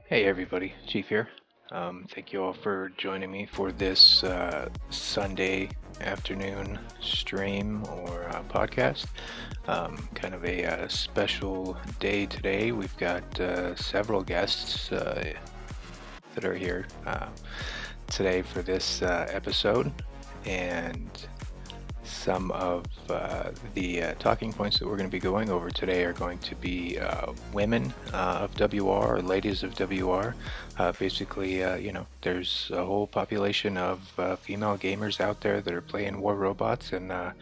Hey everybody, Chief here. Thank you all for joining me for this Sunday afternoon stream or podcast. Kind of a special day today. We've got several guests that are here today for this episode, and some of the talking points that we're going to be going over today are going to be women of WR, or ladies of WR. Basically, there's a whole population of female gamers out there that are playing war robots, and I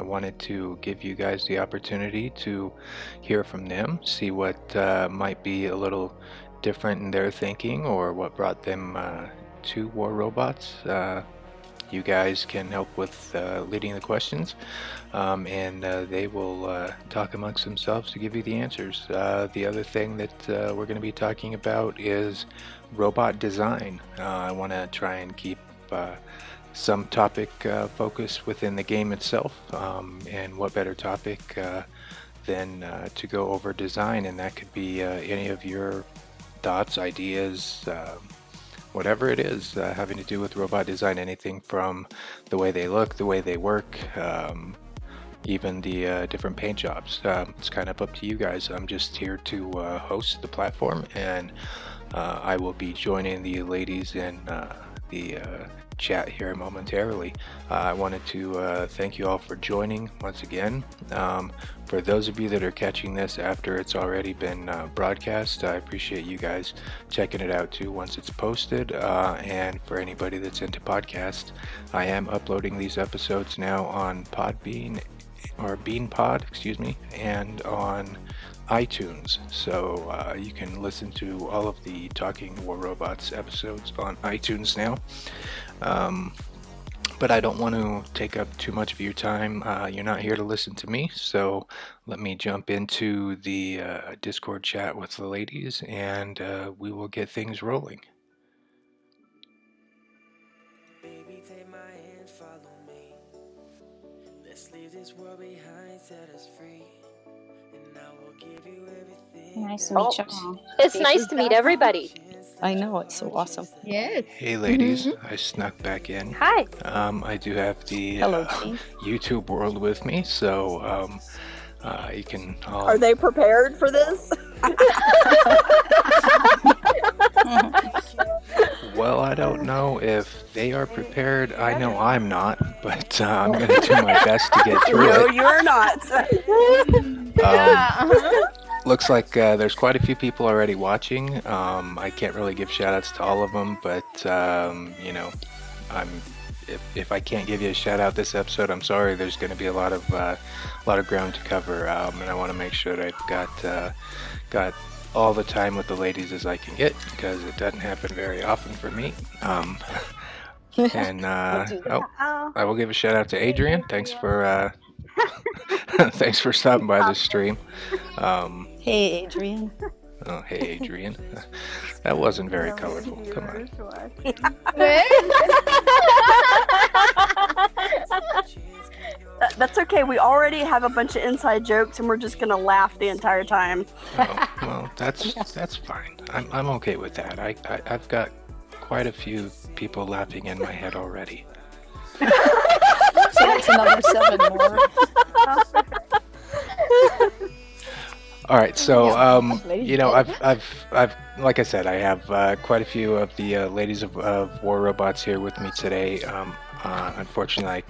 wanted to give you guys the opportunity to hear from them, see what might be a little different in their thinking or what brought them to war robots. You guys can help with leading the questions, and they will talk amongst themselves to give you the answers. The other thing that we're going to be talking about is robot design. I want to try and keep some topic focus within the game itself, and what better topic than to go over design, and that could be any of your thoughts, ideas, whatever it is having to do with robot design, anything from the way they look, the way they work, even the different paint jobs. It's kind of up to you guys. I'm just here to host the platform, and I will be joining the ladies in the chat here momentarily. I wanted to thank you all for joining once again. For those of you that are catching this after it's already been broadcast, I appreciate you guys checking it out too once it's posted. And for anybody that's into podcast, I am uploading these episodes now on Podbean, or BeanPod, excuse me, and on iTunes. So you can listen to all of the Talking War Robots episodes on iTunes now. But I don't want to take up too much of your time. You're not here to listen to me, so let me jump into the Discord chat with the ladies, and we will get things rolling. Baby, take my hand, follow me. Let's leave this world behind, set us free. And I will give you everything. Nice to meet you. It's nice to meet everybody. I know, it's so awesome. Yes. Hey ladies, I snuck back in. Hi. I do have the Hello, Chief. YouTube world with me, so you can all... Are they prepared for this? Well, I don't know if they are prepared. I know I'm not, but I'm going to do my best to get through No, it. you're not. Looks like there's quite a few people already watching. I can't really give shout outs to all of them, but if I can't give you a shout out this episode, I'm sorry. There's going to be a lot of ground to cover, and I want to make sure that I've got all the time with the ladies as I can get, because it doesn't happen very often for me. And I will give a shout out to Adrian. Thanks for thanks for stopping by this stream. Hey, Adrian. Oh, hey, Adrian. That wasn't very colorful. Come on. That's okay. We already have a bunch of inside jokes, and we're just gonna laugh the entire time. Oh, well, that's fine. I'm okay with that. I've got quite a few people laughing in my head already. So that's another 7 more. All right, so Yeah, I've like I said, I have quite a few of the ladies of War Robots here with me today. Unfortunately, I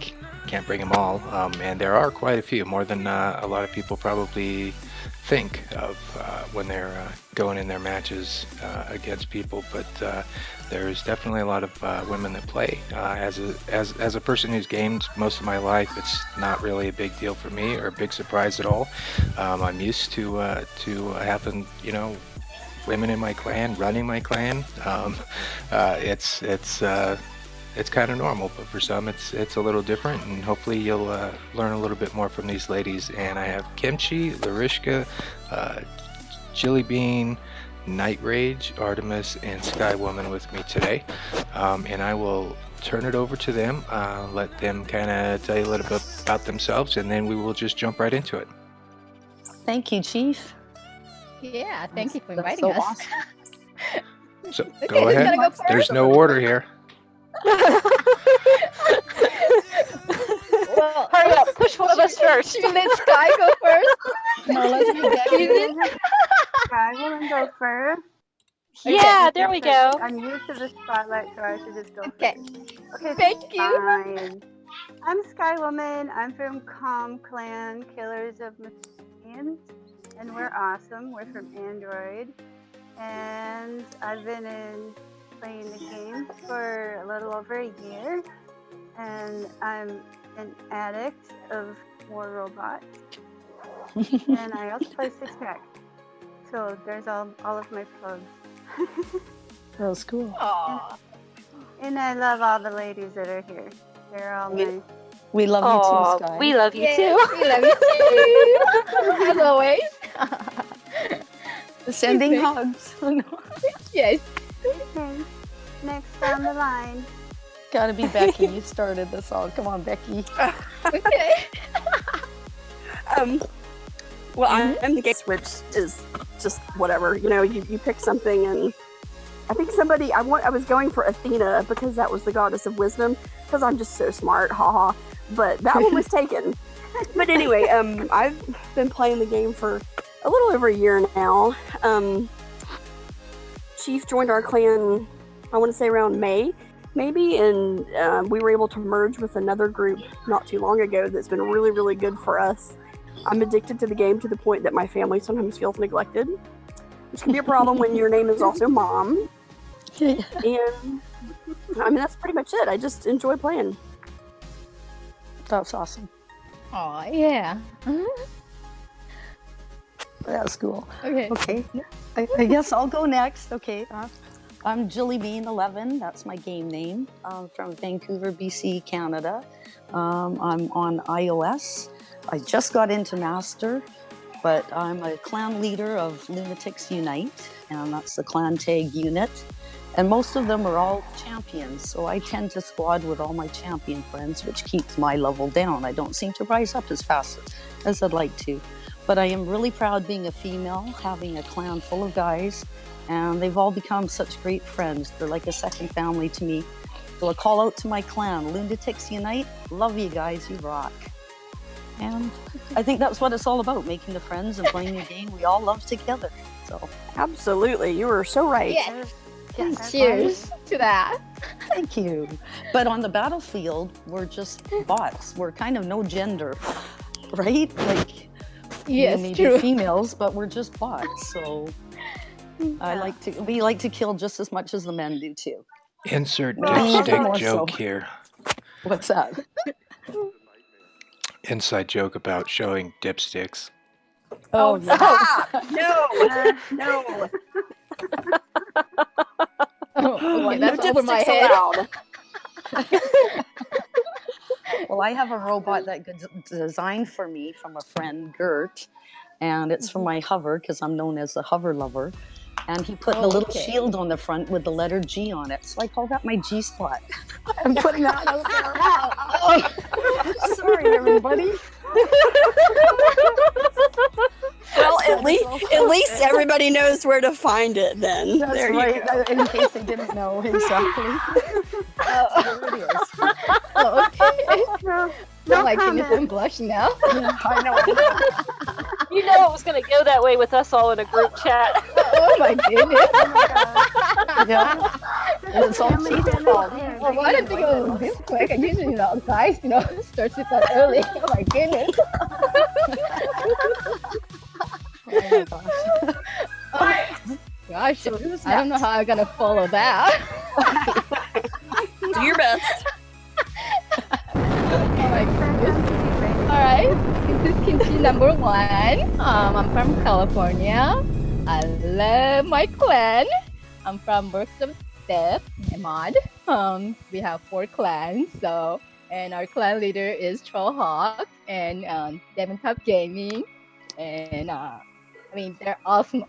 can't bring them all, and there are quite a few, more than a lot of people probably think of when they're going in their matches against people. But there's definitely a lot of women that play. As a person who's gamed most of my life, it's not really a big deal for me or a big surprise at all. I'm used to having women in my clan, running my clan. It's kind of normal, but for some it's a little different, and hopefully you'll learn a little bit more from these ladies. And I have Kimchee, Lorishka, Gillybean, Nite Rage, Artemis, and Skywoman with me today, and I will turn it over to them, let them kind of tell you a little bit about themselves, and then we will just jump right into it. Thank you, Chief. Yeah, thank you for That's inviting so us. awesome. So Okay, go who's ahead. gonna go first? There's no order here. Well, Hurry up, push one of us first. should we let Sky go first? No, let's be Becky. Sky will go first. Yeah, there we go. I'm used to the spotlight, so I should just go Okay. first. Okay, Thank you. fine. I'm Sky Woman. I'm from KOMM clan, Killers of Machines, and we're awesome. We're from Android, and I've been playing the game for a little over a year, and I'm an addict of war robots, and I also play six-pack. So there's all of my plugs. That was cool. Aw. And I love all the ladies that are here. They're all nice. We love you Oh, too, Sky. we love you Yes, too. we love you too. As always. Sending hugs. Yes. Okay. Next on the line. Gotta be Becky. You started this all. Come on, Becky. Okay. Well, I'm the guest, which is just whatever. You know, you pick something, and I think I was going for Athena because that was the goddess of wisdom, because I'm just so smart, haha. But that one was taken. But anyway, I've been playing the game for a little over a year now. Chief joined our clan, I want to say around May, maybe, and we were able to merge with another group not too long ago that's been really, really good for us. I'm addicted to the game to the point that my family sometimes feels neglected, which can be a problem when your name is also Mom. And I mean, that's pretty much it. I just enjoy playing. That's awesome. Oh yeah. That's cool. Okay. Okay. I guess I'll go next. Okay. I'm Gillybean11. That's my game name. I'm from Vancouver, BC, Canada. I'm on iOS. I just got into Master, but I'm a clan leader of Lunatics Unite, and that's the clan tag unit. And most of them are all champions, so I tend to squad with all my champion friends, which keeps my level down. I don't seem to rise up as fast as I'd like to. But I am really proud being a female, having a clan full of guys, and they've all become such great friends. They're like a second family to me. So a call out to my clan, Lunatics Unite. Love you guys, you rock. And I think that's what it's all about, making the friends and playing a game we all love together. So Absolutely, you were so right. Yes. Yes. Cheers to that. thank you. But on the battlefield, we're just bots. We're kind of no gender, right? Like, Yes, maybe true. females, but we're just bots. So we like to kill just as much as the men do too. Insert Maybe even dipstick more joke so. here. What's that? Inside joke about showing dipsticks. Oh, yeah. No. Oh, okay, No that's over my dipsticks head. allowed. Well, I have a robot that got designed for me from a friend, Gert, and it's for my hover because I'm known as the hover lover. And he put the little Okay. shield on the front with the letter G on it. So I call that my G spot. I'm putting that out there. Sorry, everybody. Well, at least everybody knows where to find it then. That's there right. you go. In case they didn't know exactly. There it is. Oh, okay. No, Oh my goodness, comment. I'm blushing now. Yeah, I know. You know it was going to go that way with us all in a group chat. Oh my goodness. Yeah. And it's all Family Chief's friendly fault. here. Oh, I didn't think it was this quick. I usually, guys, starts it that early. Oh my goodness. Oh my gosh. Gosh, So who's I don't know how I'm gonna follow that. Do your best. Oh my goodness. Alright, this is Kimchee number 1. I'm from California. I love my clan. I'm from Works of Death, Mod. We have 4 clans, and our clan leader is Trollhawk and Devon Top Gaming. And they're awesome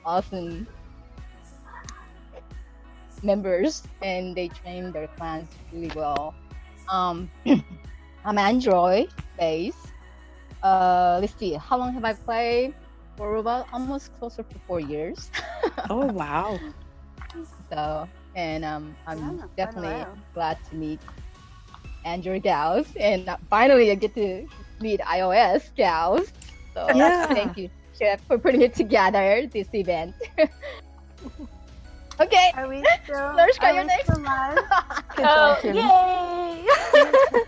members, and they train their clans really well. I'm Android based. Let's see, how long have I played? For about almost closer to 4 years. Oh, wow. So, and I'm quite a definitely while. glad to meet Android gals, and finally I get to meet iOS gals. So Yeah. thank you, Chef, for putting it together, this event. Okay, Are we still? Lorishka, are you're we next. still live? Good job, Kimmy. Yay!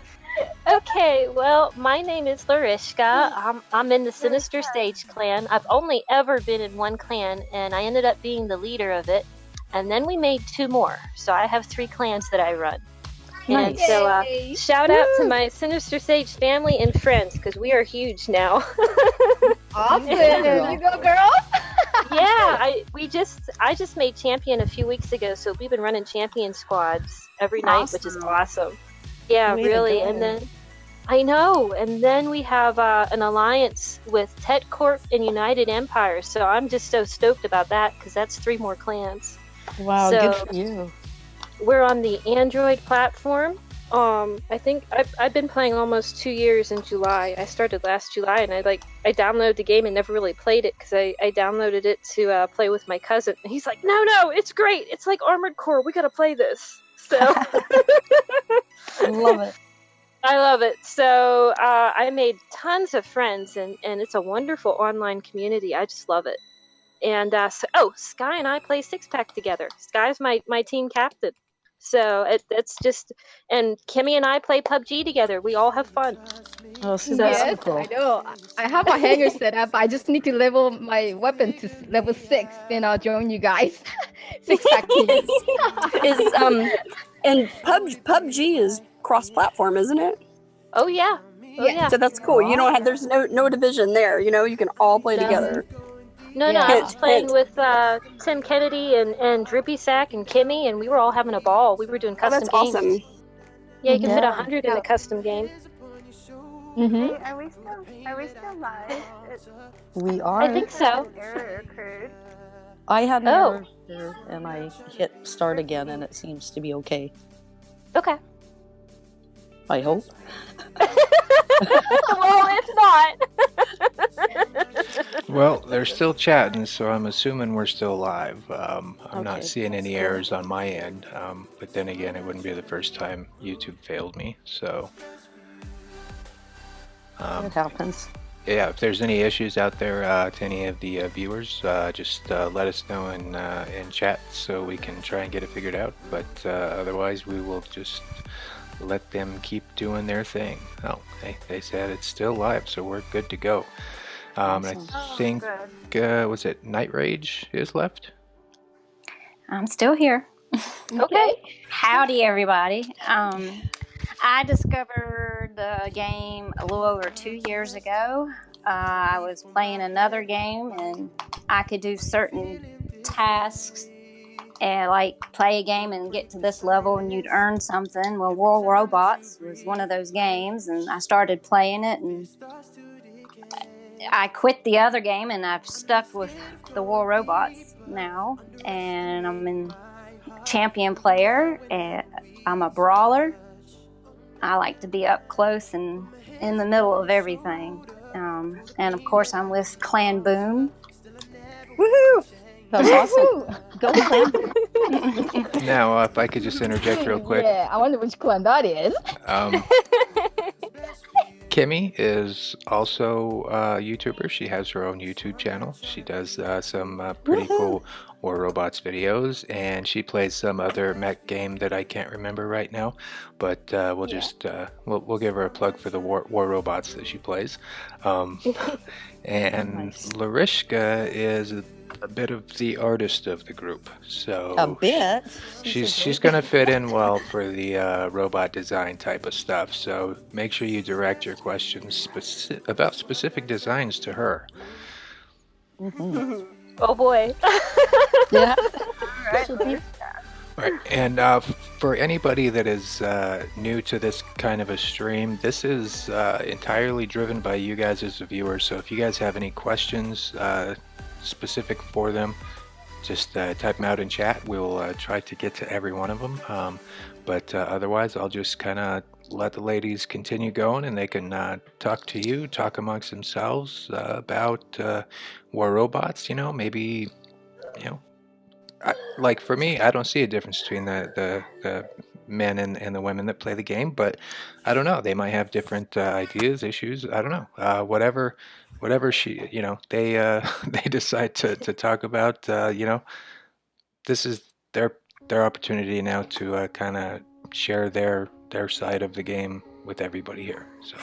Okay, well, my name is Lorishka. I'm in the Sinister Sage clan. I've only ever been in one clan, and I ended up being the leader of it. And then we made 2 more, so I have 3 clans that I run. And Nice. so, Yay. shout out to my Sinister Sage family and friends, because we are huge now. Awesome. girl. You go, girl. Yeah, I just made champion a few weeks ago, so we've been running champion squads every night, which is awesome. Yeah, Way to really. go. And then I know, and then we have an alliance with Tet Corp and United Empire, so I'm just so stoked about that because that's 3 more clans. Wow, So- good for you. We're on the Android platform. I think I've been playing almost 2 years in July. I started last July, and I downloaded the game and never really played it because I downloaded it to play with my cousin. And he's like, no, it's great. It's like Armored Core. We gotta play this. So Love it. I love it. So I made tons of friends, and it's a wonderful online community. I just love it. And Sky and I play 6-pack together. Sky's my team captain. So it's just, and Kimmy and I play PUBG together. We all have fun. Oh, so Yes, cool. I know. I have my hanger set up. I just need to level my weapon to level 6, then I'll join you guys. 6-pack team. Is and PUBG is cross-platform, isn't it? Oh yeah. Oh Yeah. yeah. So that's cool. You don't have there's no division there. You know, you can all play No. together. No, Yeah. I was Hint, playing hint. with Tim Kennedy and Drippy Sack and Kimmy, and we were all having a ball. We were doing Oh, custom that's games. awesome. Yeah, you can fit Yeah. 100 in a custom game. Mm-hmm. Hey, are we still live? We are. I think so. An error occurred. I had an Oh. error here, and I hit start again, and it seems to be okay. Okay. I hope. Well, it's not. Well, they're still chatting, so I'm assuming we're still live. I'm not Okay, seeing that's any cool. errors on my end, but then again, it wouldn't be the first time YouTube failed me. So, It happens. yeah, if there's any issues out there to any of the viewers, just let us know in chat so we can try and get it figured out. But otherwise, we will just let them keep doing their thing. Oh, they said it's still live, so we're good to go. And Awesome. I think, was it Nite Rage is left? I'm still here. Okay. Howdy, everybody. I discovered the game a little over 2 years ago. I was playing another game, and I could do certain tasks and like play a game and get to this level and you'd earn something. Well, War Robots was one of those games, and I started playing it, and I quit the other game, and I've stuck with the War Robots now, and I'm in champion player, and I'm a brawler. I like to be up close and in the middle of everything. And of course, I'm with Clan Boom. Woohoo! That's awesome. Woo! Go, Clan. Now, if I could just interject real quick. Yeah, I wonder which clan that is. Kimmy is also a YouTuber. She has her own YouTube channel. She does some pretty cool War Robots videos, and she plays some other mech game that I can't remember right now. But we'll just we'll give her a plug for the War Robots that she plays. And Nice. Lorishka is a bit of the artist of the group. So A bit. she's gonna fit in well for the robot design type of stuff. So make sure you direct your questions about specific designs to her. Mhm. Oh boy. Yeah. Right. And for anybody that is new to this kind of a stream, this is entirely driven by you guys as the viewers. So if you guys have any questions specific for them, just type them out in chat. We'll try to get to every one of them. But otherwise, I'll just kind of let the ladies continue going, and they can talk to you, talk amongst themselves about War Robots. You know, maybe, you know, like for me, I don't see a difference between the men and the women that play the game, but I don't know. They might have different ideas, issues. I don't know. Whatever they they decide to talk about. This is their opportunity now to kind of share their side of the game with everybody here. So.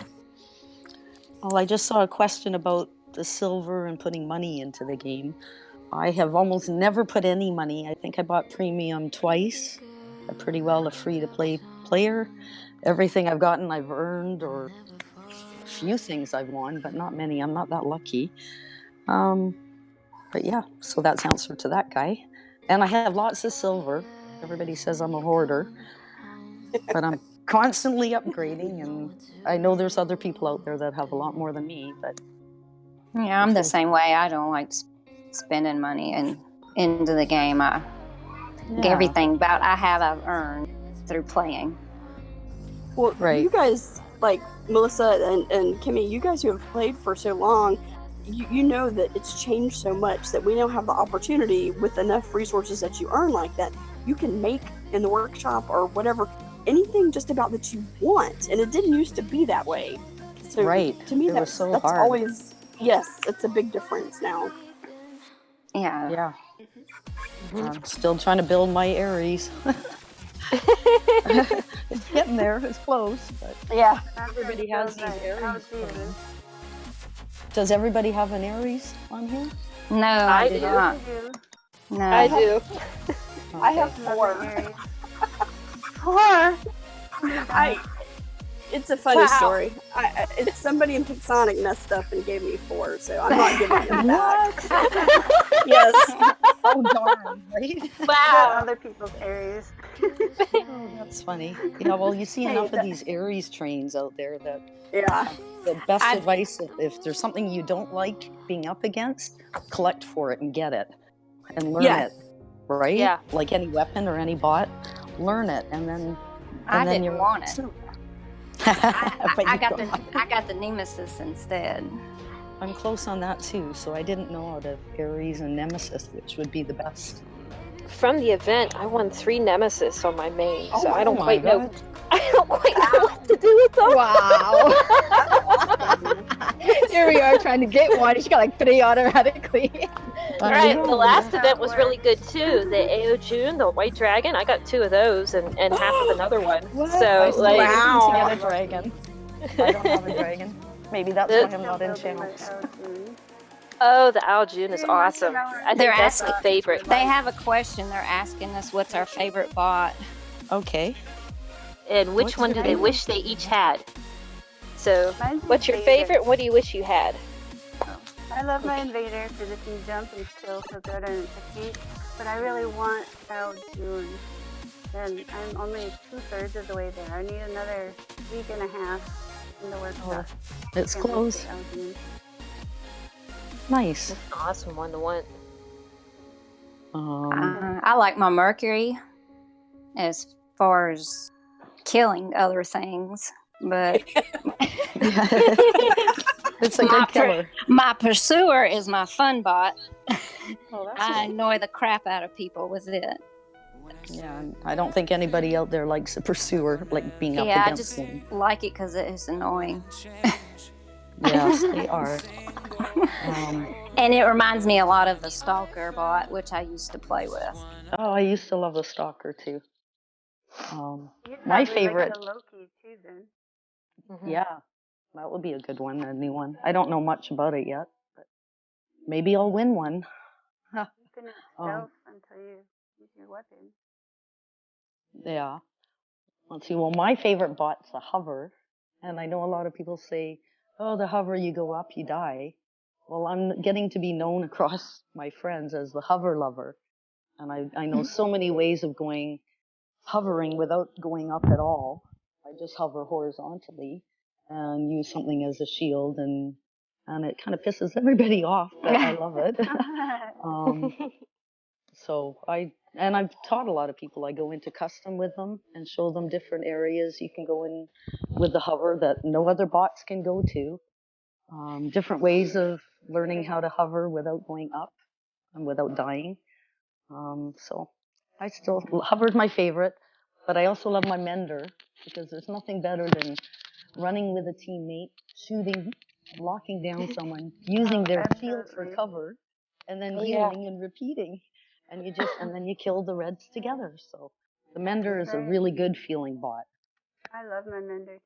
Well, I just saw a question about the silver and putting money into the game. I have almost never put any money. I think I bought premium twice. I'm pretty well a free-to-play player. Everything I've gotten, I've earned, or a few things I've won, but not many. I'm not that lucky. But yeah, so that's the answer to that guy. And I have lots of silver. Everybody says I'm a hoarder, but I'm constantly upgrading, and I know there's other people out there that have a lot more than me, but Yeah, I'm the same way. I don't like spending money into the game. Everything about I have earned through playing. Well, Right. you guys, like Melissa and Kimmy, you guys who have played for so long, you know that it's changed so much that we now have the opportunity with enough resources that you earn like that, you can make in the workshop or whatever, anything just about that you want. And it didn't used to be that way. So Right. to me, It was so that's hard. always, yes, it's a big difference now. Yeah. Yeah. I'm still trying to build my Aries. It's getting there. It's close. But Yeah. everybody has these Aries. Does everybody have an Aries on here? No, I do do. not. No. I do. I have Aries. 4. It's a funny Wow. story. It's somebody in Pixonic messed up and gave me 4, so I'm not giving it back. Yes. Oh, darn. Right? Wow. Other people's Aries. Oh, that's funny. Yeah, well, you see enough of these Aries trains out there that Yeah. the best advice, if there's something you don't like being up against, collect for it and get it and learn Yeah. it, right? Yeah. Like any weapon or any bot, learn it and then I then didn't you're want it. But I you got the Nemesis instead. I'm close on that too, so I didn't know out of Aries and Nemesis which would be the best. From the event, I won 3 Nemesis on my main, so I don't my quite know. God. I don't quite know what to do with them. Wow. Here we are trying to get one. She got like 3 automatically. All right, know, the last yeah. event was really good too. The ṕaᴢᴍ, the white dragon, I got 2 of those and half of another one. I So still like, need to get a dragon. I don't have a dragon. Maybe that's why I'm not in Building my channels. Jourdun. oh, the ṕaᴢᴍ is awesome. I They're think that's my asking- favorite. They have a question. They're asking us what's our favorite bot. Okay. And which What's one your do they favorite? wish they each had? So, Mine's what's your Invader. favorite? What do you wish you had? I love my Invader because it can jump and kill so good on its feet, but I really want ǳaoģun. And I'm only 2/3 of the way there. I need another week and a half in the workshop. It's Can't wait close. for jourdun. Nice. Awesome one to want. I like my Mercury as far as killing other things, but It's a good killer. my Pursuer is my fun bot. Oh, that's I annoy the crap out of people with it. Yeah, I don't think anybody out there likes a pursuer, like being up Yeah, I against just them. like it because it is annoying. Yes, they are. And it reminds me a lot of the Stalker bot, which I used to play with. Oh, I used to love the Stalker too. You'd My probably favorite, like the Loki too, then. yeah, that would be a good one, a new one. I don't know much about it yet, but maybe I'll win one. You can stealth until you use your weapon. Yeah. Let's see. Well, my favorite bot's a hover, and I know a lot of people say, "Oh, the hover, you go up, you die." Well, I'm getting to be known across my friends as the hover lover, and I know so many ways of hovering without going up at all. I just hover horizontally and use something as a shield, and it kind of pisses everybody off, but I love it. So I've taught a lot of people. I go into custom with them and show them different areas you can go in with the hover that no other bots can go to. Different ways of learning how to hover without going up and without dying. So I still hover's my favorite, but I also love my mender because there's nothing better than running with a teammate, shooting, locking down someone, using their shield for cover, and then healing and repeating, and then you kill the reds together. So the mender is a really good feeling bot. I love my mender.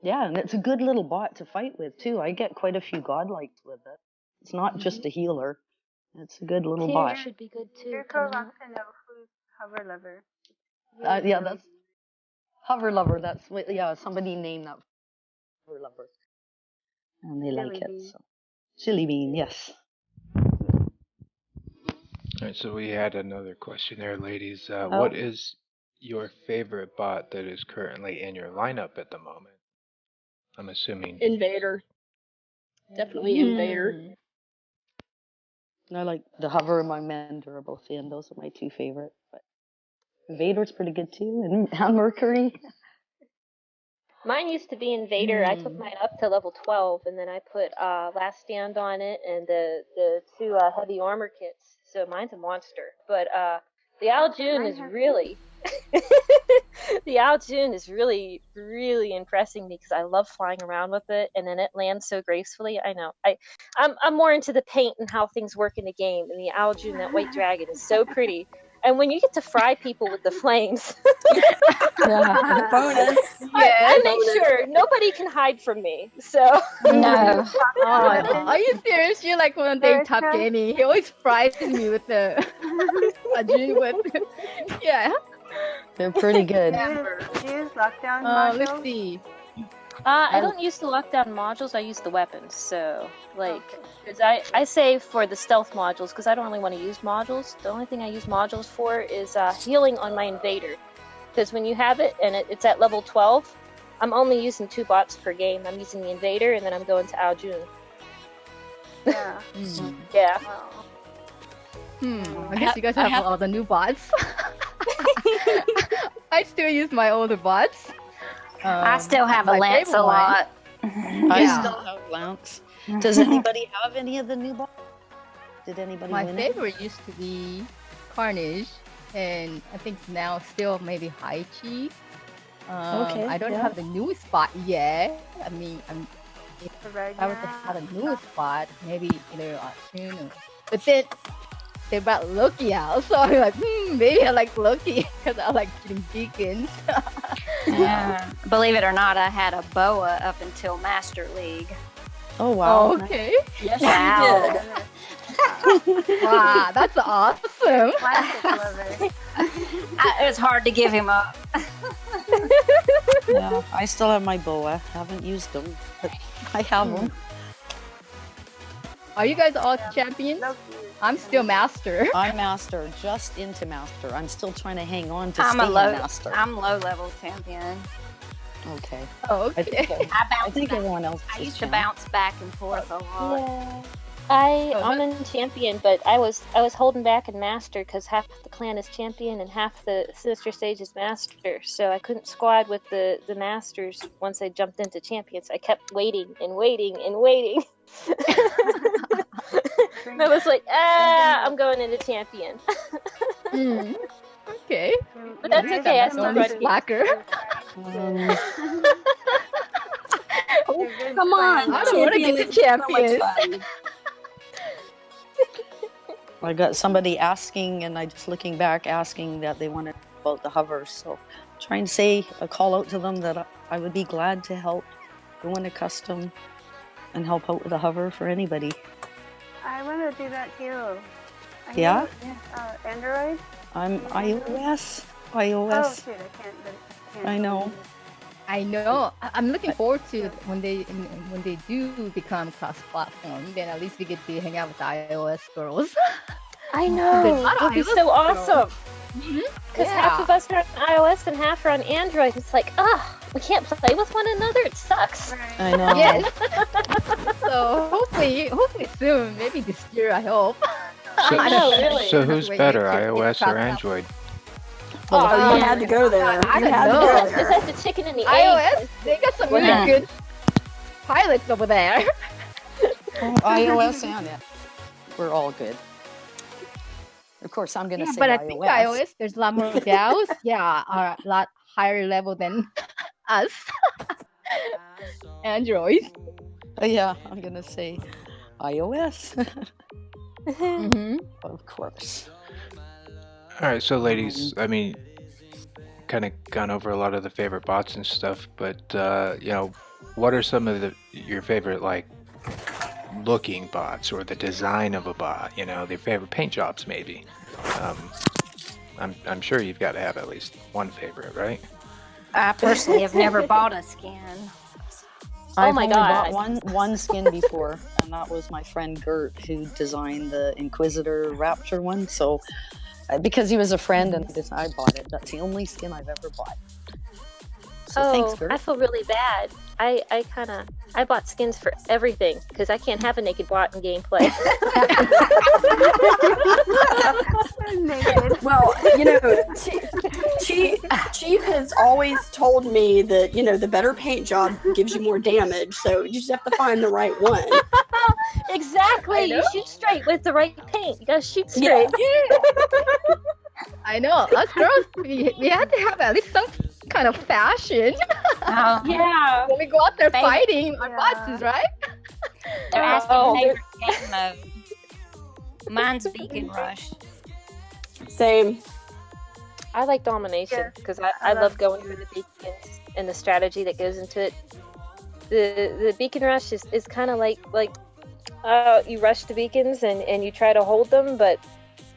Yeah, and it's a good little bot to fight with too. I get quite a few godlikes with it. It's not just a healer. It's a good little bot. Should be good too. Kirko wants to know who's hover lover. Yeah, that's hover lover. That's somebody named that hover lover, and they like it. So Gillybean, yes. All right, so we had another question there, ladies. What is your favorite bot that is currently in your lineup at the moment? I'm assuming Invader. Definitely Invader. I like the hover and my mender are both in. Those are my two favorite. But Invader's pretty good too, and Mercury. Mine used to be Invader. I took mine up to level 12, and then I put Last Stand on it and the two heavy armor kits. So mine's a monster. But the Ŋaojun is really the Łaojun is really, really impressing me because I love flying around with it, and then it lands so gracefully. I know. I'm more into the paint and how things work in the game, and the ዄaojun, that white dragon, is so pretty. And when you get to fry people with the flames, bonus. I make sure nobody can hide from me. So No. Are you serious? You're like one of the top gaming. He always fries me with the yeah. They're pretty good. Do you use lockdown modules? Let's see. I don't use the lockdown modules. I use the weapons. So because I save for the stealth modules because I don't really want to use modules. The only thing I use modules for is healing on my invader. Because when you have it and it's at level 12, I'm only using 2 bots per game. I'm using the invader and then I'm going to ዄaojun. Yeah. Yeah. I guess you guys have all the new bots. I still use my older bots. I still have a Lance a lot. I still have Lance. Does anybody have any of the new bots? Did anybody My win favorite used to be Carnage, and I think now still maybe 뾱ći. I don't have the newest bot yet. I mean, if I was to have a newest bot, maybe either soon or... But then they brought Loki out, so I'm like, maybe I like Loki because I like shooting beacons. Yeah. Believe it or not, I had a boa up until Master League. Oh wow! Oh, okay. Yes, Wow. you did. Wow, that's awesome. Classic lover. It was hard to give him up. Yeah, I still have my boa. Haven't used them, but I have them. Are you guys all champions? I'm still master. I'm master, just into master. I'm still trying to hang on to I'm stay a low master. I'm low level champion. Okay. Oh, okay. I think everyone else. I used to bounce back and forth a lot. Yeah. I'm in champion, but I was holding back in master because half the clan is champion and half the sinister stage is master. So I couldn't squad with the masters once I jumped into champions. I kept waiting and waiting and waiting. And I was like, I'm going into champion. Okay. But that's okay. I still run slacker. Come on. I don't want to get the champion. I got somebody asking, and I just looking back asking that they wanted about the hovers. So trying to say a call out to them that I would be glad to help go in a custom and help out with a hover for anybody. I want to do that too. Yeah? Android? I'm iOS. Oh, shoot, I can't. I know. I know. I'm looking forward to when they do become cross-platform. Then at least we get to hang out with the iOS girls. I know. It would be so awesome. Because half of us are on iOS and half are on Android. It's like, we can't play with one another. It sucks. Right. I know. Yes. So hopefully soon, maybe this year. I hope. I know, really. So who's better, iOS or Android? Oh, you had to go there. I You don't had to know. go Is there. that the chicken and the egg? iOS, they got some really good pilots over there. iOS and we're all good. Of course, I'm gonna say but I iOS. think iOS, there's a lot more gals, are a lot higher level than us. Android. Yeah, I'm gonna say iOS. Of course. All right, so ladies, I mean, kind of gone over a lot of the favorite bots and stuff, but you know, what are some of your favorite like looking bots or the design of a bot? You know, their favorite paint jobs maybe. I'm sure you've got to have at least one favorite, right? I personally have never bought a skin. I've my only God. bought one skin before, and that was my friend Gert who designed the Inquisitor Raptor one. So, because he was a friend and I bought it. That's the only skin I've ever bought. So thanks, Gert. I feel really bad. I bought skins for everything because I can't have a naked bot in gameplay. Naked. Well, you know, Chief has always told me that, you know, the better paint job gives you more damage, so you just have to find the right one. Exactly. You shoot straight with the right paint. You gotta shoot straight. I know. Us girls, we had to have at least some kind of fashion. Yeah. When we go out there fighting our bosses, right? They're asking favorite game mode. Mine's Beacon Rush. Same. I like domination because I love going through the beacons and the strategy that goes into it. The beacon rush is kind of like you rush the beacons and you try to hold them, but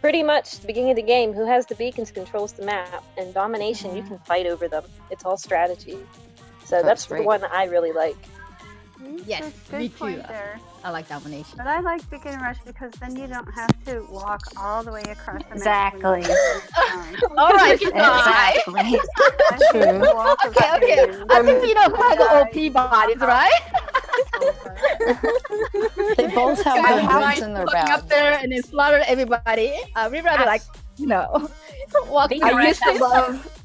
pretty much the beginning of the game, who has the beacons controls the map, and domination, you can fight over them. It's all strategy. So that's the one I really like. Yes, Good me too. point there. I like domination. But I like Beacon Rush because then you don't have to walk all the way across the Exactly. map. All right, Exactly. Okay. I think you know who has the OP bodies, right? They both have Guys, good boots in their walking bags. up there and then slaughter everybody. We rather like, you know, walk I used to love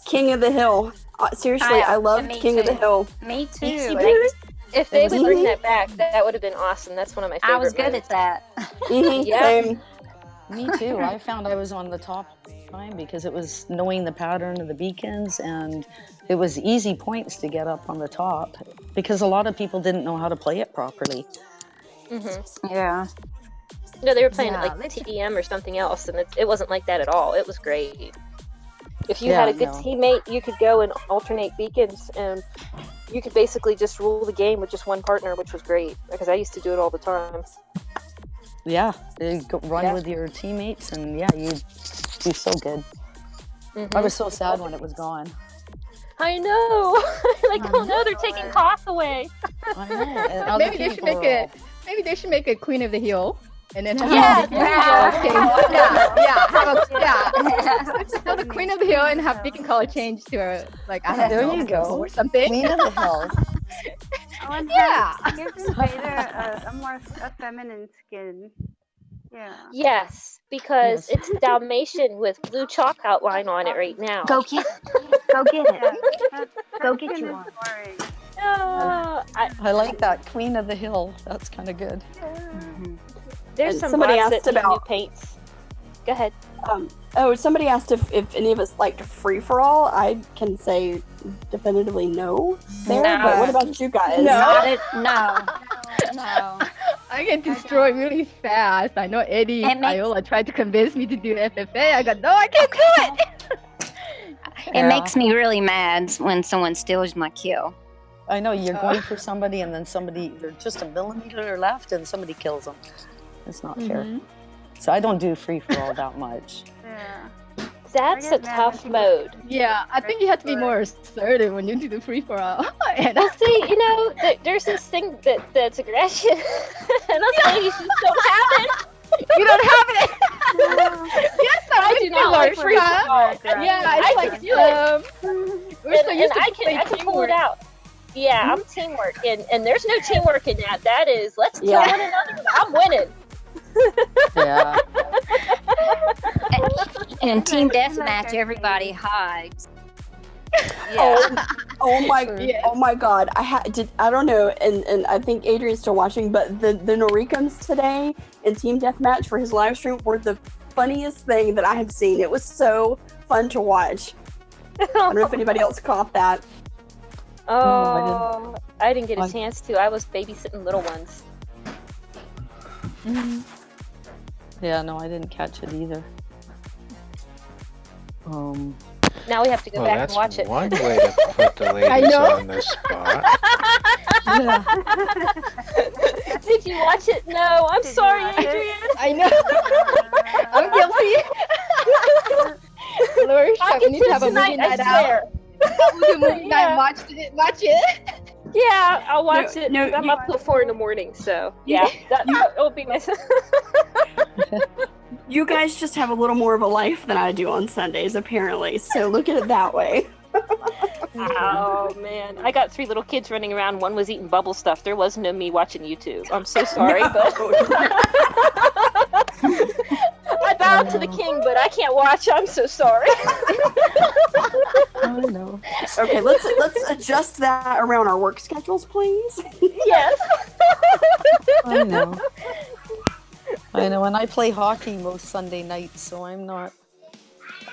King of the Hill. Seriously, I loved me King of the too. Hill. Me too. If they would bring that back, that would have been awesome. That's one of my favorite I was good modes. at that. Yeah. Same. Me too. I found I was on the top time because it was knowing the pattern of the beacons, and it was easy points to get up on the top because a lot of people didn't know how to play it properly. Yeah. No, they were playing it like TDM or something else, and it wasn't like that at all. It was great. If you had a good teammate, you could go and alternate beacons, and you could basically just rule the game with just one partner, which was great because I used to do it all the time. Yeah, you go run with your teammates, and you do so good. I was so sad when it was gone. I know. Like, oh no, they're taking Koth away. I know. And Maybe they should make it. Maybe they should make a Queen of the Hill, and then have Yeah, have the Queen of the Hill and have Beacon color change to like I don't know, There you go. or something. Queen of the Hill. And give Invader a feminine skin. Yeah. Yes, because it's Dalmatian with blue chalk outline on it right now. Go get it. Go get you one. I like that Queen of the Hill. That's kind of good. There's And some somebody bots asked that do new about- paints. Go ahead. Somebody asked if any of us liked free for all. I can say definitively no. There, but what about you guys? No. I get destroyed really fast. I know Eddie It makes- Iola tried to convince me to do FFA. I got no, I can't do it. It makes me really mad when someone steals my kill. I know you're going for somebody, and then they're just a millimeter left, and somebody kills them. It's not fair. So I don't do free for all that much. Yeah. That's a tough mode. Yeah, I think you have to be more assertive when you do the free for all. And Well, see, you know, there's this thing that's aggression, and that's why you just don't have it. you don't have it. Yes, I do not like free for all. Yeah, I it's can do it. We're so And used to I playing can pull teamwork. it out. Yeah, I'm teamwork, and there's no teamwork in that. That is, let's kill one another. I'm winning. Yeah. In team deathmatch, everybody hides. Oh my God! I don't know, and I think Adrian's still watching, but the Noricums today in team deathmatch for his live stream were the funniest thing that I have seen. It was so fun to watch. I don't know if anybody else caught that. Oh, I didn't get a chance to. I was babysitting little ones. Yeah, no, I didn't catch it either. Now we have to go back and watch it. One way to put the ladies on the spot. Did you watch it? No, I'm sorry, Adrian. I know. I'm guilty. Lorishka, we need to have a movie night out. Movie night, watch it. Yeah, I'll watch it. I'm up till 4 a.m, so yeah, that'll be nice. You guys just have a little more of a life than I do on Sundays, apparently. So look at it that way. Oh man, I got 3 little kids running around. One was eating bubble stuff. There was no me watching YouTube. I'm so sorry, but I bowed to the king, but I can't watch. I'm so sorry. I know. Okay, let's adjust that around our work schedules, please. Yes. I know. I know, and I play hockey most Sunday nights, so I'm not...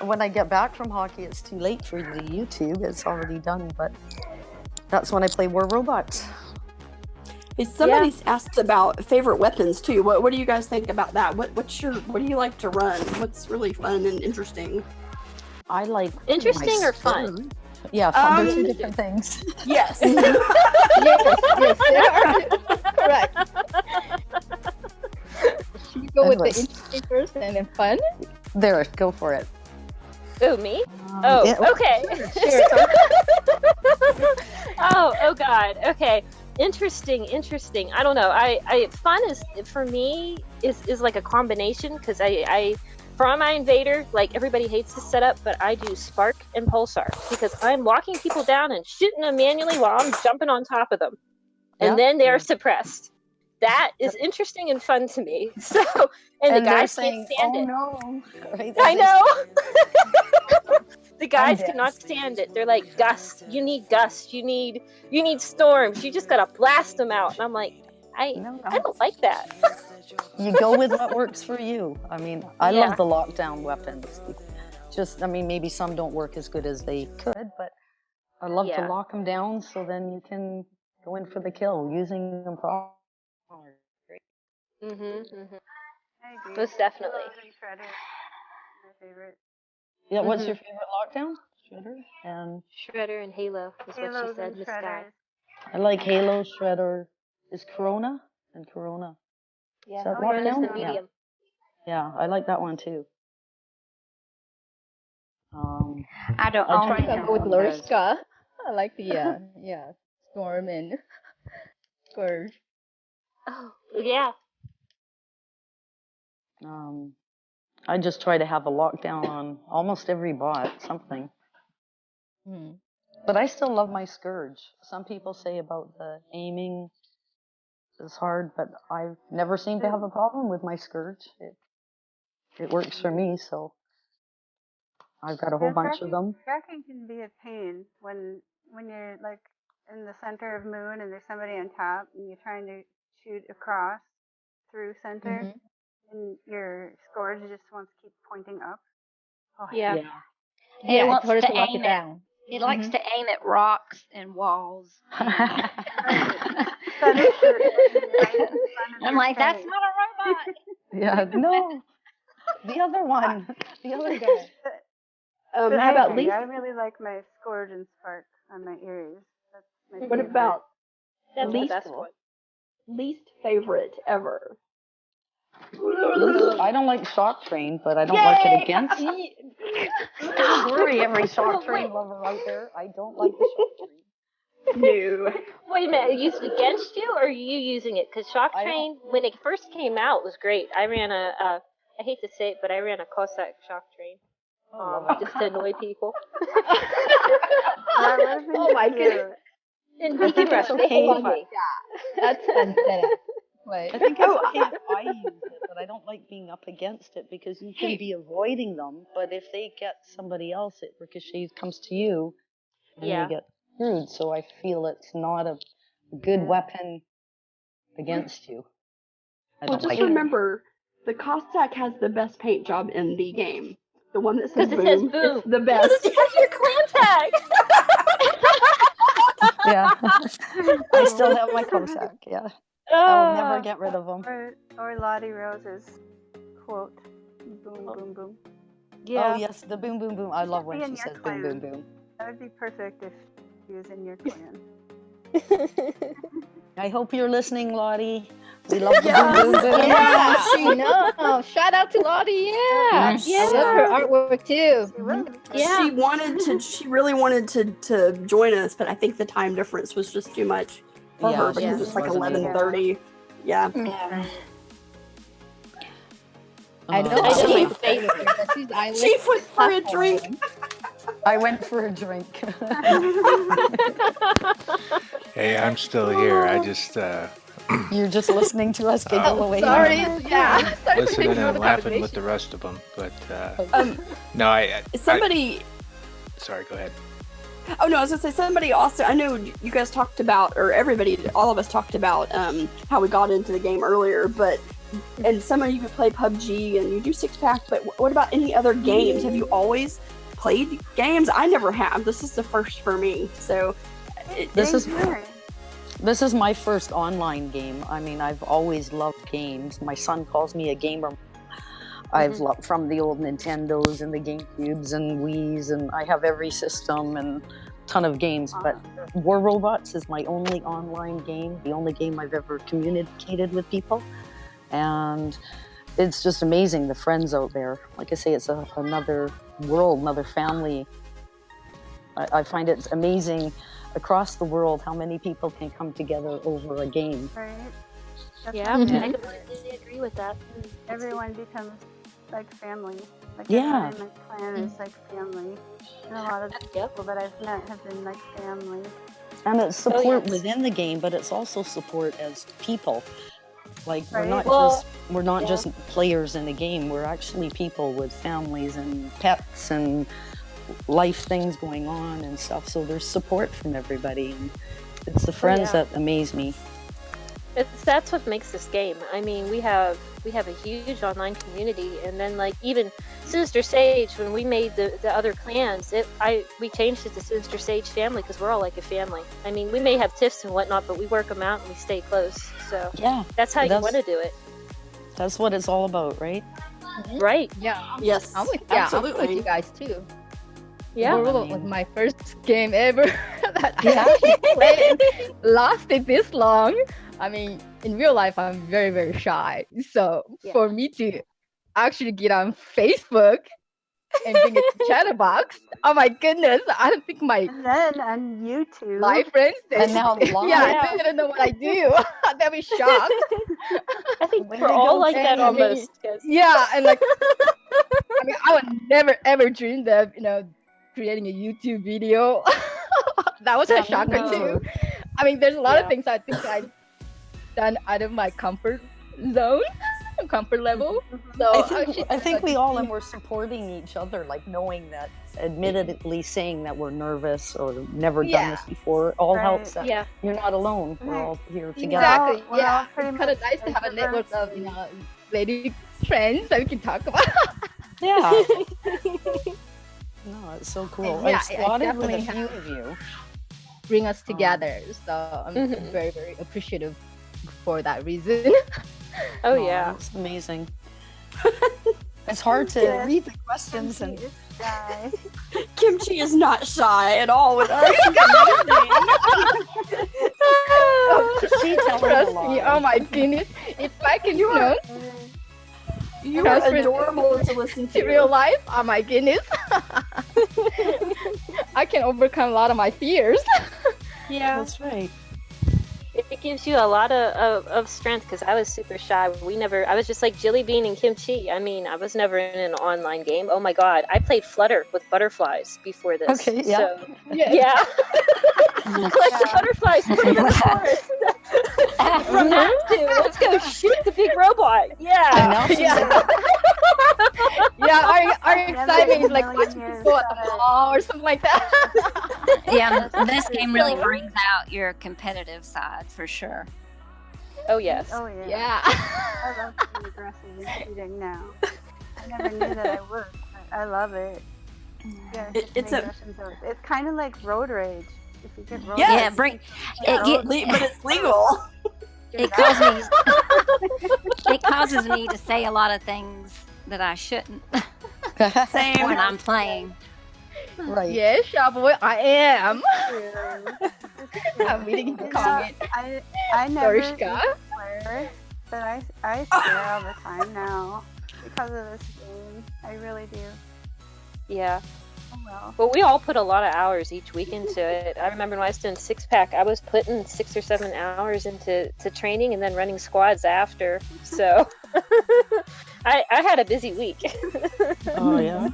When I get back from hockey, it's too late for the YouTube. It's already done, but that's when I play War Robots. Hey, somebody's asked about favorite weapons, too. What do you guys think about that? What do you like to run? What's really fun and interesting? I like... Interesting or fun? Yeah, fun. They're 2 different things. Yes. yes, they are. Correct. Should we go with the interesting first and then fun? There, go for it. Oh, me? Okay. Sure. oh God. Okay. Interesting. I don't know. I fun is for me is like a combination because I for my invader, like everybody hates this setup, but I do spark and pulsar because I'm locking people down and shooting them manually while I'm jumping on top of them, and then they are suppressed. That is interesting and fun to me. So, and the guys can't stand it. No. Right, I know. The guys cannot stand it. They're like, gust. You need gust. You need storms. You just gotta blast them out. And I'm like, I don't like that. You go with what works for you. I mean, I love the lockdown weapons. Maybe some don't work as good as they could, but I love to lock them down so then you can go in for the kill using them properly. Most definitely. Shredder, my favorite. Yeah, what's your favorite lockdown? Shredder and Halo is what she said, Miss Sky. I like Halo, Shredder. Is Corona? Yeah, is that Corona's lockdown? the medium. Yeah, I like that one too. I don't I think I'll go with Lorishka. I like the Storm and Scourge. Oh, yeah. I just try to have a lockdown on almost every bot, something. But I still love my Scourge. Some people say about the aiming is hard, but I've never seemed to have a problem with my Scourge. It works for me, so I've got a whole bunch of them. Tracking can be a pain when you're like in the center of moon and there's somebody on top and you're trying to shoot across through center and your Scourge just wants to keep pointing up. Oh, Yeah. It wants to lock aim it down. It likes to aim at rocks and walls. That is the I'm like, that's not a robot. Yeah, no. The other one. The other guy. How about least? I really like my Scourge and Spark on my ears. That's my What favorite. about That's the best one. least favorite ever? I don't like Shock Train, but I don't like it against. Don't worry, every Shock Train lover out there. I don't like the Shock Train. No. Wait a minute, used against you, or are you using it? Because Shock Train, when it first came out, was great. I ran I hate to say it, but I ran a Cossack Shock Train. Just to annoy people. Oh my goodness. And Beacon Rush, they hated me. That's fun setup. Wait. I think it's okay if I use it, but I don't like being up against it because you can be avoiding them, but if they get somebody else, it ricochets, comes to you, and you get screwed. So I feel it's not a good weapon against you. Well, just remember, the Cossack has the best paint job in the game. The one that says Because it says boom. boom. It's the best. That's your clan tag. Yeah. I still have my Cossack. Yeah. I will never get rid of them. Or Lottie Rose's quote, boom, boom, boom. Yeah. Oh, yes, the boom, boom, boom. I love when be in she your says boom, boom, clan. boom. That would be perfect if she was in your clan. I hope you're listening, Lottie. We love the Yeah. boom, boom, boom. Yeah, I know. Shout out to Lottie. Yeah, Yes. I love her artwork too. She will. Yeah. She really wanted to join us, but I think the time difference was just too much for Yeah, her she because it's like wasn't able. 11:30. Yeah. I know. I know my Chief favorite. Chief went for a drink. I went for a drink. Hey, I'm still here. I just You're just listening to us giggle away. Sorry. Yeah. listening and laughing with the rest of them. But no, Somebody. sorry, go ahead. Oh no, I was gonna say somebody also. I know you guys talked about, or everybody, all of us talked about how we got into the game earlier, but. And some of you play PUBG and you do Six Pack, but what about any other games? Have you always played games? I never have. This is the first for me. So This is my first online game. I mean, I've always loved games. My son calls me a gamer. I've loved from the old Nintendos and the GameCubes and Wii's, and I have every system and ton of games. But War Robots is my only online game, the only game I've ever communicated with people. And it's just amazing, the friends out there. Like I say, it's another world, another family. I find it amazing across the world how many people can come together over a game. Right. Yeah, I completely agree with that. Everyone becomes like family. Like Yeah. everyone in my clan is like family. And a lot of people that I've met have been like family. And it's support yes. within the game, but it's also support as people. Like Right. we're not just players in a game. We're actually people with families and pets and life things going on and stuff. So there's support from everybody. And it's the friends that amaze me. That's what makes this game. I mean, we have a huge online community, and then like even Sinister Sage, when we made the other clans, we changed it to Sinister Sage Family because we're all like a family. I mean, we may have tiffs and whatnot, but we work them out and we stay close. So Yeah, that's how you want to do it. That's what it's all about, right? Right. Yeah. Yes, I'm with absolutely. you guys too. Yeah. War Robot was my first game ever that I actually played and lasted this long. I mean, in real life, I'm very, very shy. So for me to actually get on Facebook and bring it to Chatterbox, oh my goodness, I don't think my And then on YouTube. live friends, And now live. they didn't know what I do. They'll be shocked. I think When we're they all go like that crazy. almost. 'Cause Yeah, and like, I mean, I would never ever dream of, creating a YouTube video. That was a shocker too. I mean, there's a lot of things I think I've done out of my comfort zone, comfort level. So I think we all were supporting each other, like knowing that, admittedly saying that we're nervous or never done this before, all helps. That you're not alone. We're all here together. Exactly. We're all Yeah, pretty it's kind of much nice to have a network introverts. of lady friends that we can talk about. Yeah. No, it's so cool. Yeah, I've squatted with a definitely few of you. Bring us together. So I'm very, very appreciative for that reason. Oh yeah, It's amazing. It's hard to read the questions and Shy. Kimchee is not shy at all with us. she tells a Trust lot. me. Oh my goodness. If I can, You are adorable to listen to. in real life, oh my goodness. I can overcome a lot of my fears. yeah. That's right. It gives you a lot of strength because I was super shy. I was just like Gillybean and Kimchee. I mean, I was never in an online game. Oh my god, I played Flutter with butterflies before this. Okay, yeah. So, yeah. Like the butterflies, put them in the forest. From that to let's go shoot the big robot. And Yeah. now she's Our excitement is like watching people at the mall or something like that. Yeah, this game really brings out your competitive side for sure. Oh yes. Oh yeah. Yeah. I love being aggressive and cheating now. I never knew that I would, but I love it. Yeah, it's kind of like road rage. If you get road Yeah, rage, bring but it's legal. it causes me it causes me to say a lot of things that I shouldn't Same. when I'm playing. Right. Yes, ຄຼaboy, I am. Yeah. I'm reading the You know, comment. I never Lorishka. swear, but I swear all the time now because of this game. I really do. Yeah. Oh well. But we all put a lot of hours each week into it. I remember when I was doing six pack, I was putting 6 or 7 hours into training and then running squads after. So I had a busy week. Oh yeah.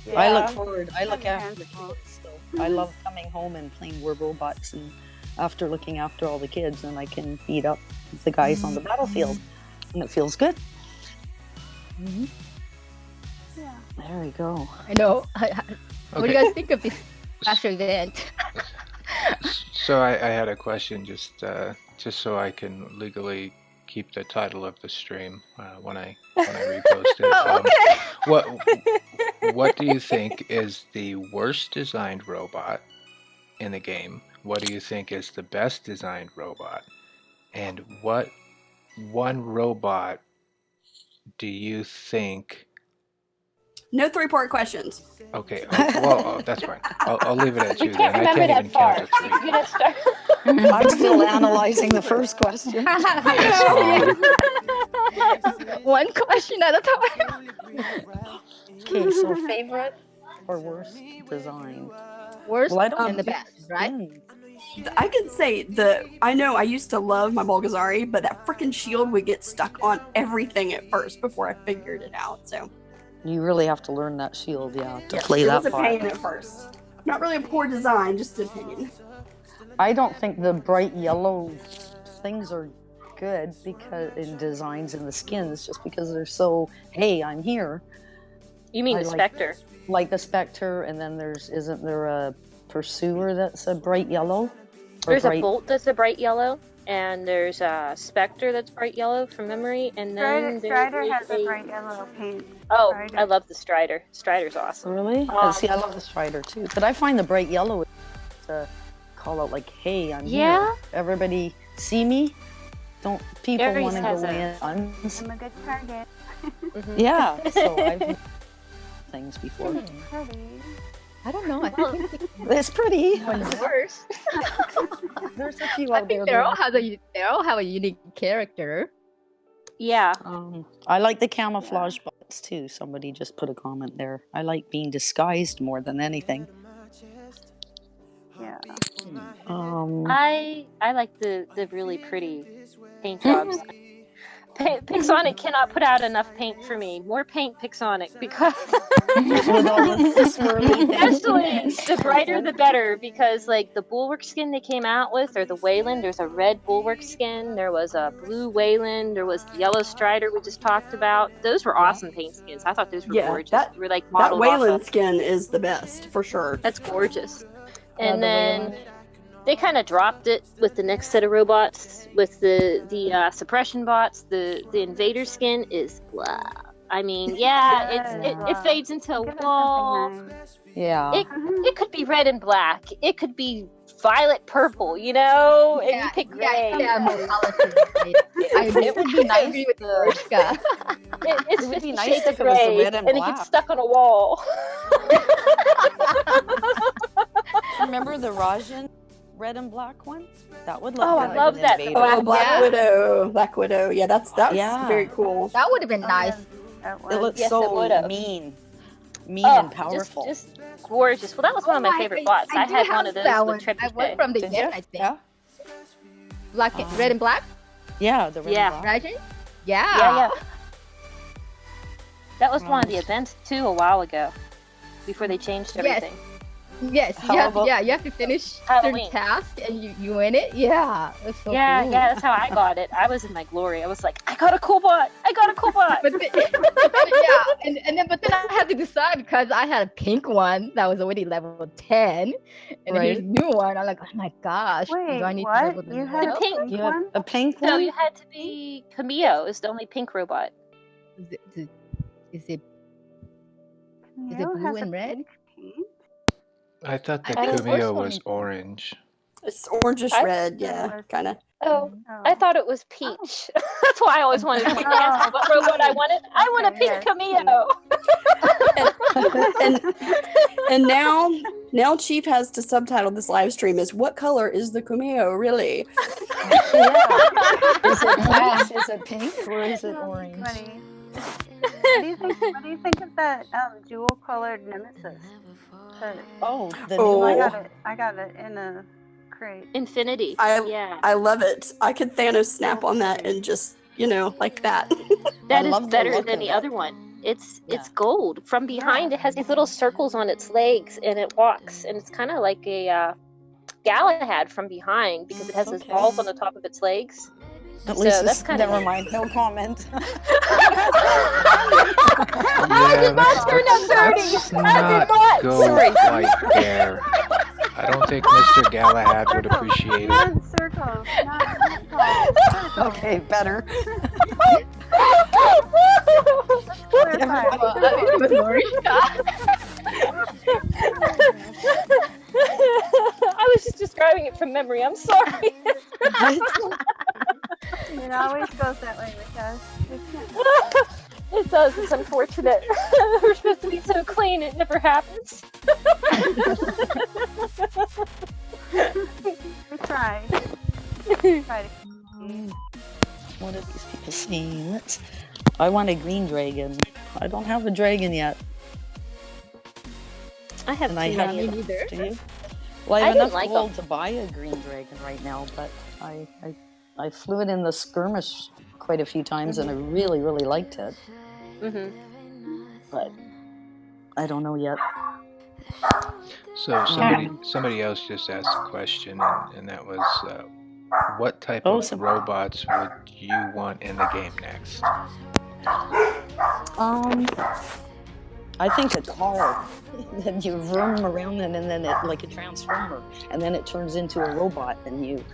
Yeah. I look after the kids. So I love coming home and playing War Robots, and after looking after all the kids, and I can beat up the guys on the battlefield, and it feels good. Mm-hmm. Yeah. There we go. I know. What do you guys think of this special event? So I had a question, just so I can legally keep the title of the stream when I repost it. What do you think is the worst designed robot in the game? What do you think is the best designed robot? And what one robot do you think? No 3-part questions. Okay, that's fine. I'll leave it at 2 You then. can't I remember can't even that far. count to 3. You gotta start. I'm still analyzing the first question. One question at a time. Okay, so favorite or worst design? Worst Well, I don't and the best, right? I can say I know I used to love my ཌuhгазари, but that freaking shield would get stuck on everything at first before I figured it out. So You really have to learn that shield, to play that it was a part. pain at first. Not really a poor design, just an opinion. I don't think the bright yellow things are good because in designs in the skins, just because they're so, hey, I'm here. You mean I the like- Spectre? Like the Spectre, and then isn't there a Pursuer that's a bright yellow? Or There's a bright- Bolt that's a bright yellow, and there's a Spectre that's bright yellow from memory, and then Strider there's has a bright yellow paint. Oh, Strider. I love the Strider. Strider's awesome. Really? See, I love the Strider too, but I find the bright yellow to call out like, "Hey, I'm here. Everybody see me? Don't people Aries want to has go a- in?" I'm a good target. Yeah. So I've things before. Pretty. I don't know. I think It's pretty. one of the worst. There's a few I out think there. they all have a unique character. Yeah. I like the camouflage bots too. Somebody just put a comment there. I like being disguised more than anything. Yeah. I like the really pretty paint jobs. Pixonic cannot put out enough paint for me. More paint, Pixonic, because With all the swirly things. especially the brighter the better. Because like the Bulwark skin they came out with, or the Wayland, there's a red Bulwark skin. There was a blue Wayland. There was the yellow Strider we just talked about. Those were awesome paint skins. I thought those were gorgeous. That, they were like that modeled off Wayland of. skin is the best for sure. That's gorgeous. Yeah, And the then Wayland. they kind of dropped it with the next set of robots, with the suppression bots. The invader skin is blah. I mean, it fades into a Give it wall. something nice. Yeah. It could be red and black. It could be violet purple. And you pick gray. Yeah, more colorful. It would be nice. I agree with Lorishka. It's It would 50 be nice shades of if it was the gray, red and it black. gets stuck on a wall. Remember the Rajan red and black one? That would look Oh, good I love in that. Invader. Oh, Black Yeah. Widow. Black Widow. Yeah, that's Yeah. very cool. That would have been nice. That It was. looks Yes, it so would've. mean Oh, and powerful. Just gorgeous. Well, that was one of my favorite bots. I do had have one of those that with one. I went Trebuchet. from the Did yen, you? I think. Yeah. Black, red and black. Yeah, the red Yeah. and black. Rajan? Yeah. Yeah. That was one of the events too a while ago, before they changed Yes. everything. Yes, How you have to, about- yeah, you have to finish certain Halloween. task and you win it. Yeah, that's so Yeah, cool. yeah, that's how I got it. I was in my glory. I was like, I got a cool bot. I got a cool bot. But then, yeah, but then I had to decide because I had a pink one that was already level 10, and then here's a Right. new one. I'm like, oh my gosh, do I Wait, need to what? level them You had up? a pink pink You have one? a pink So one? you had to be Camille is the only pink robot. Is it Camille blue has a and red? pink paint? I thought I that think Kumio first was one- orange. It's orangish I- red, yeah, kind of. Oh, Oh. I thought it was peach. That's why I always wanted to ask what robot I wanted. I want a Okay, pink yes, Camille. And now Chief has to subtitle this live stream as "What color is the Kumeo really?" Yeah. Is it peach? Is it pink? Or is it orange? Funny. What do you think of that jewel-colored nemesis? The- Oh, the Oh. new one? I got it in a crate. Infinity. I Yeah. love it. I could Thanos snap on that and just like that. That I is love the better look than of the it. other one. It's Yeah. gold. From behind, it has these little circles on its legs, and it walks, and it's kind of like a Galahad from behind because it has those Okay. balls on the top of its legs. At So least that's it's, kinda never neat. mind. No comment. Yeah, not turn out dirty. let's I not did not. go Sorry. quite there. I don't think Mr. Galahad would appreciate it. Not circles, not circles. Okay, better. Clarify. Well, I think it was Lorishka. I was just describing it from memory. I'm sorry. It always goes that way with us. It does. It's unfortunate. We're supposed to be so clean. It never happens. We try. We try to What are these people saying? I want a green dragon. I don't have a dragon yet. I have And too I have- many. Me neither. Do you? Well, I I have didn't enough like gold to buy a green dragon right now, but I flew it in the skirmish quite a few times, and I really, really liked it. Mm-hmm. But I don't know yet. So somebody else just asked a question, and that was, what type Oh, of some- robots would you want in the game next? I think a car that you vroom around in, and then it like a transformer, and then it turns into a robot, and you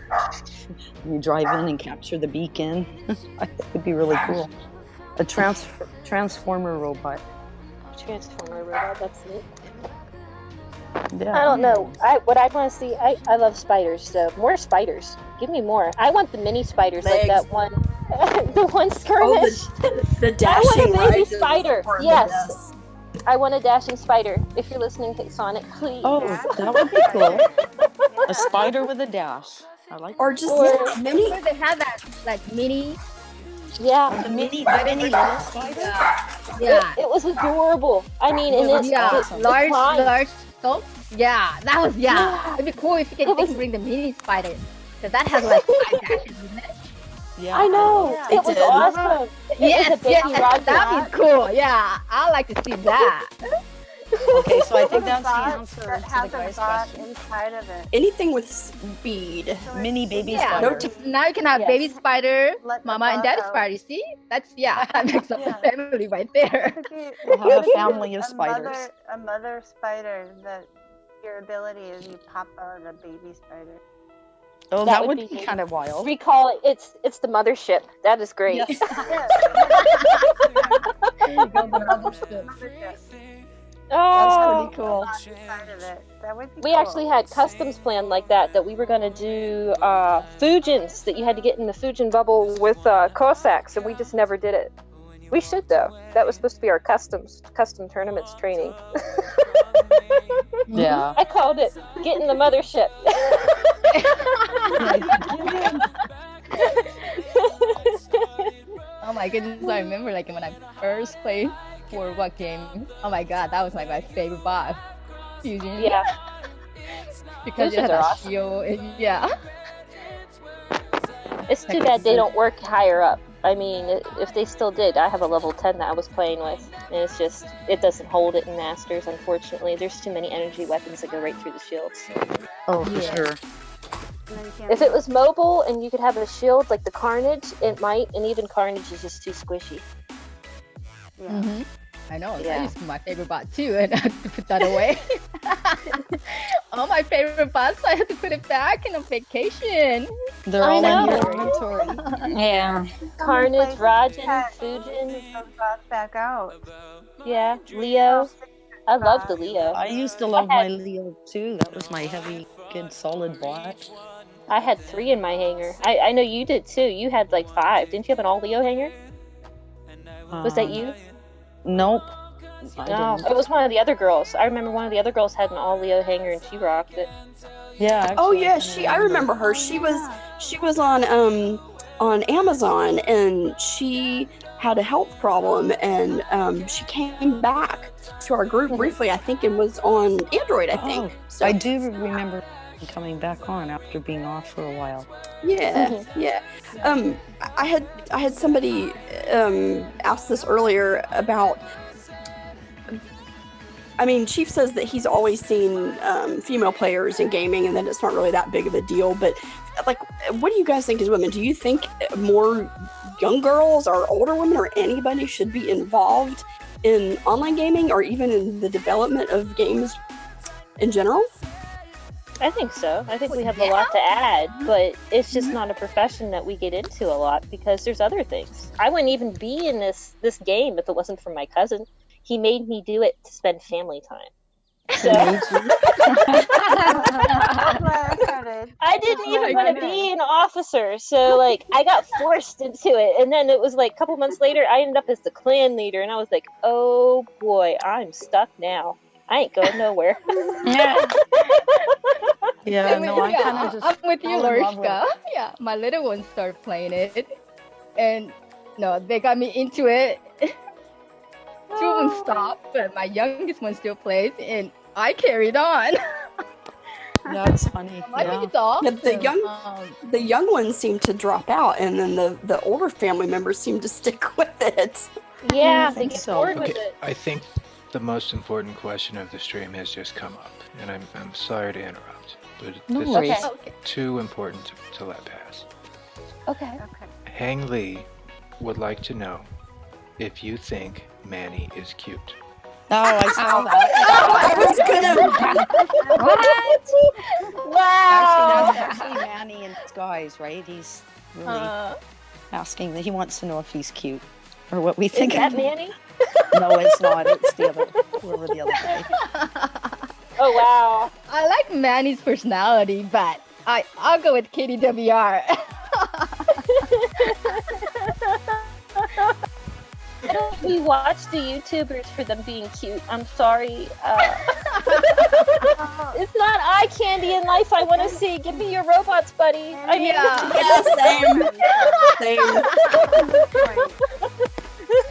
drive in and capture the beacon. I think it'd be really cool. A transformer robot. Transformer robot. That's neat. Yeah. I don't know. What I want to see. I love spiders. So more spiders. Give me more. I want the mini spiders like Legs. that one. The one skirmish. The I dashing want a baby rides is spider. part of the Yes. best. I want a dashing spider. If you're listening, Sonic, please. Oh, that would be cool. A spider with a dash. I like. Or just Or- mini. They had that like mini. Yeah. The mini little spider. Yeah. It was adorable. I mean, and Yeah, awesome. large scopes. Yeah, that was It'd be cool if you can bring the mini spider, because that has like 5 dashes, isn't it? Yeah. I know. It It was did. awesome. It was a baby Roger. that'd be cool. Yeah, I like to see that. Okay, so I think that's the bot answer that to has the a guy's bot question. inside of it. Anything with speed. Mini baby Yeah. spider. Now you can have Yes. baby spider, Let the mama and bot daddy out. spider. See, that makes up Yeah. a family right there. We'll have a family of spiders. A mother spider that your ability is you pop out a baby spider. Oh, That that would would be be kind of wild. Recall it. It's the mothership. That is great. Yes. There you go, the mothership. That's Oh, pretty cool. Inside of it. That would be we cool. actually had customs planned like that we were going to do Fujins that you had to get in the Fujin bubble with Cossacks, and we just never did it. We should though. That was supposed to be our custom tournaments training. Yeah. I called it "Get in the Mothership." Oh my goodness, I remember like when I first played for what game? Oh my god, that was like my favorite boss. Fusion. Yeah. Because it Fusions had are a awesome. shield. Yeah. It's too bad they don't work higher up. I mean, if they still did, I have a level 10 that I was playing with, and it's just, it doesn't hold it in Masters, unfortunately. There's too many energy weapons that go right through the shields. Oh, for sure. If it was mobile and you could have a shield like the Carnage, it might, and even Carnage is just too squishy. Mm-hmm. I know. Yeah. That used to be my favorite bot too, and I had to put that away. All my favorite bots, I had to put it back in a vacation. They're I all in your know. inventory. Yeah. Carnage, Rajin, Cat Fujin, those bots back out. yeah, Leo. I love the Leo. I used to love my Leo too. That was my heavy, good, solid bot. I had 3 in my hanger. I know you did too. You had like 5. Didn't you have an all Leo hanger? Was that you? Nope. I No, didn't. it was one of the other girls. I remember one of the other girls had an all Leo hanger and she rocked it. Yeah. Oh actually, yeah, I remember her. She was on Amazon, and she had a health problem, and she came back to our group briefly, I think, and was on Android, I think. Oh, So I do remember coming back on after being off for a while. yeah, yeah. I had somebody ask this earlier about. I mean, Chief says that he's always seen female players in gaming, and that it's not really that big of a deal. But like, what do you guys think as women? Do you think more young girls or older women or anybody should be involved in online gaming or even in the development of games in general? I think so. I think we have a lot to add, but it's just not a profession that we get into a lot because there's other things. I wouldn't even be in this game if it wasn't for my cousin. He made me do it to spend family time. So I didn't even want to be an officer, so like I got forced into it, and then it was like a couple months later I ended up as the clan leader, and I was like, oh boy, I'm stuck now. I ain't going nowhere. Yeah, no, I kind of just. I'm with you, fell in love with Lorishka. Yeah, my little ones started playing it, and no, they got me into it. 2 of them stopped, but my youngest one still plays, and I carried on. That's funny. I think it's awesome. Yeah, the young ones seem to drop out, and then the older family members seem to stick with it. Yeah, think they get so. bored Okay, with it. I think the most important question of the stream has just come up, and I'm sorry to interrupt, but No this worries. is Okay. too important to let pass. Okay. Hang Lee would like to know if you think Manny is cute. Oh, I saw that. I was gonna. What? Wow. That's actually Manny in disguise, right? He's really asking that he wants to know if he's cute or what we Is think. that Manny? No, it's not. It's the other, whoever the other guy. Oh wow. I like Manny's personality, but I'll go with KDWR. We watch the YouTubers for them being cute. I'm sorry. It's not eye candy in life I want to see. Give me your robots, buddy. I mean, Same.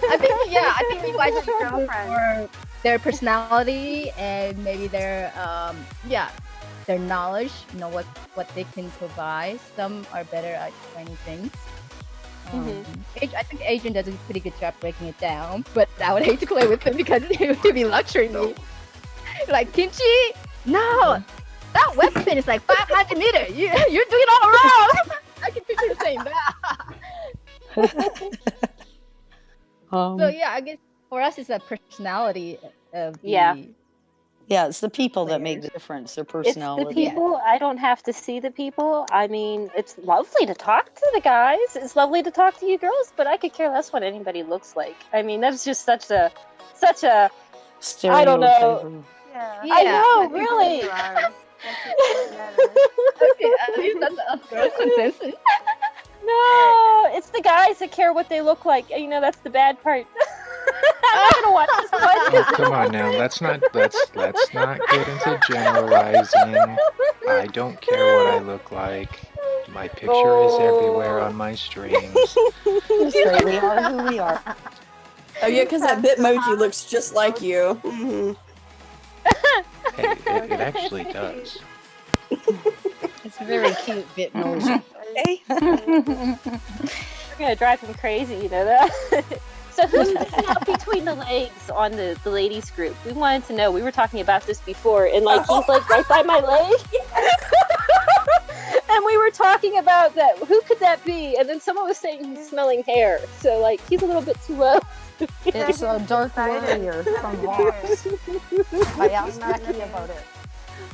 I think we watch it for their personality and maybe their knowledge. You know what they can provide. Some are better at explaining things. I think Adrian does a pretty good job breaking it down, but I would hate to play with him because he would be lecturing me. Like, Kimchee, no, that weapon is like 500 meters. You're doing it all wrong. I can picture you saying that. So yeah, I guess for us it's a personality of the Yeah, it's the people that make the difference, their personality. It's the people. I don't have to see the people. I mean, it's lovely to talk to the guys. It's lovely to talk to you girls, but I could care less what anybody looks like. I mean, that's just such a I don't know. Yeah. I know, really. At least that's a girl consensus. No, it's the guys that care what they look like. You know, that's the bad part. I'm not gonna watch this one. Oh, come on now, let's not get into generalizing. I don't care what I look like. My picture is everywhere on my streams. That's right, we are who we are. Oh yeah, because that Bitmoji looks just like you. Mm-hmm. Hey, it actually does. It's a very cute Bitmoji. We're gonna drive him crazy, you know that. So who's sticking out between the legs on the ladies group? We wanted to know. We were talking about this before, and like he's like right by my leg. And we were talking about that. Who could that be? And then someone was saying he's smelling hair. So like he's a little bit too low. It's a dark warrior from Vox. I asked Becky about it.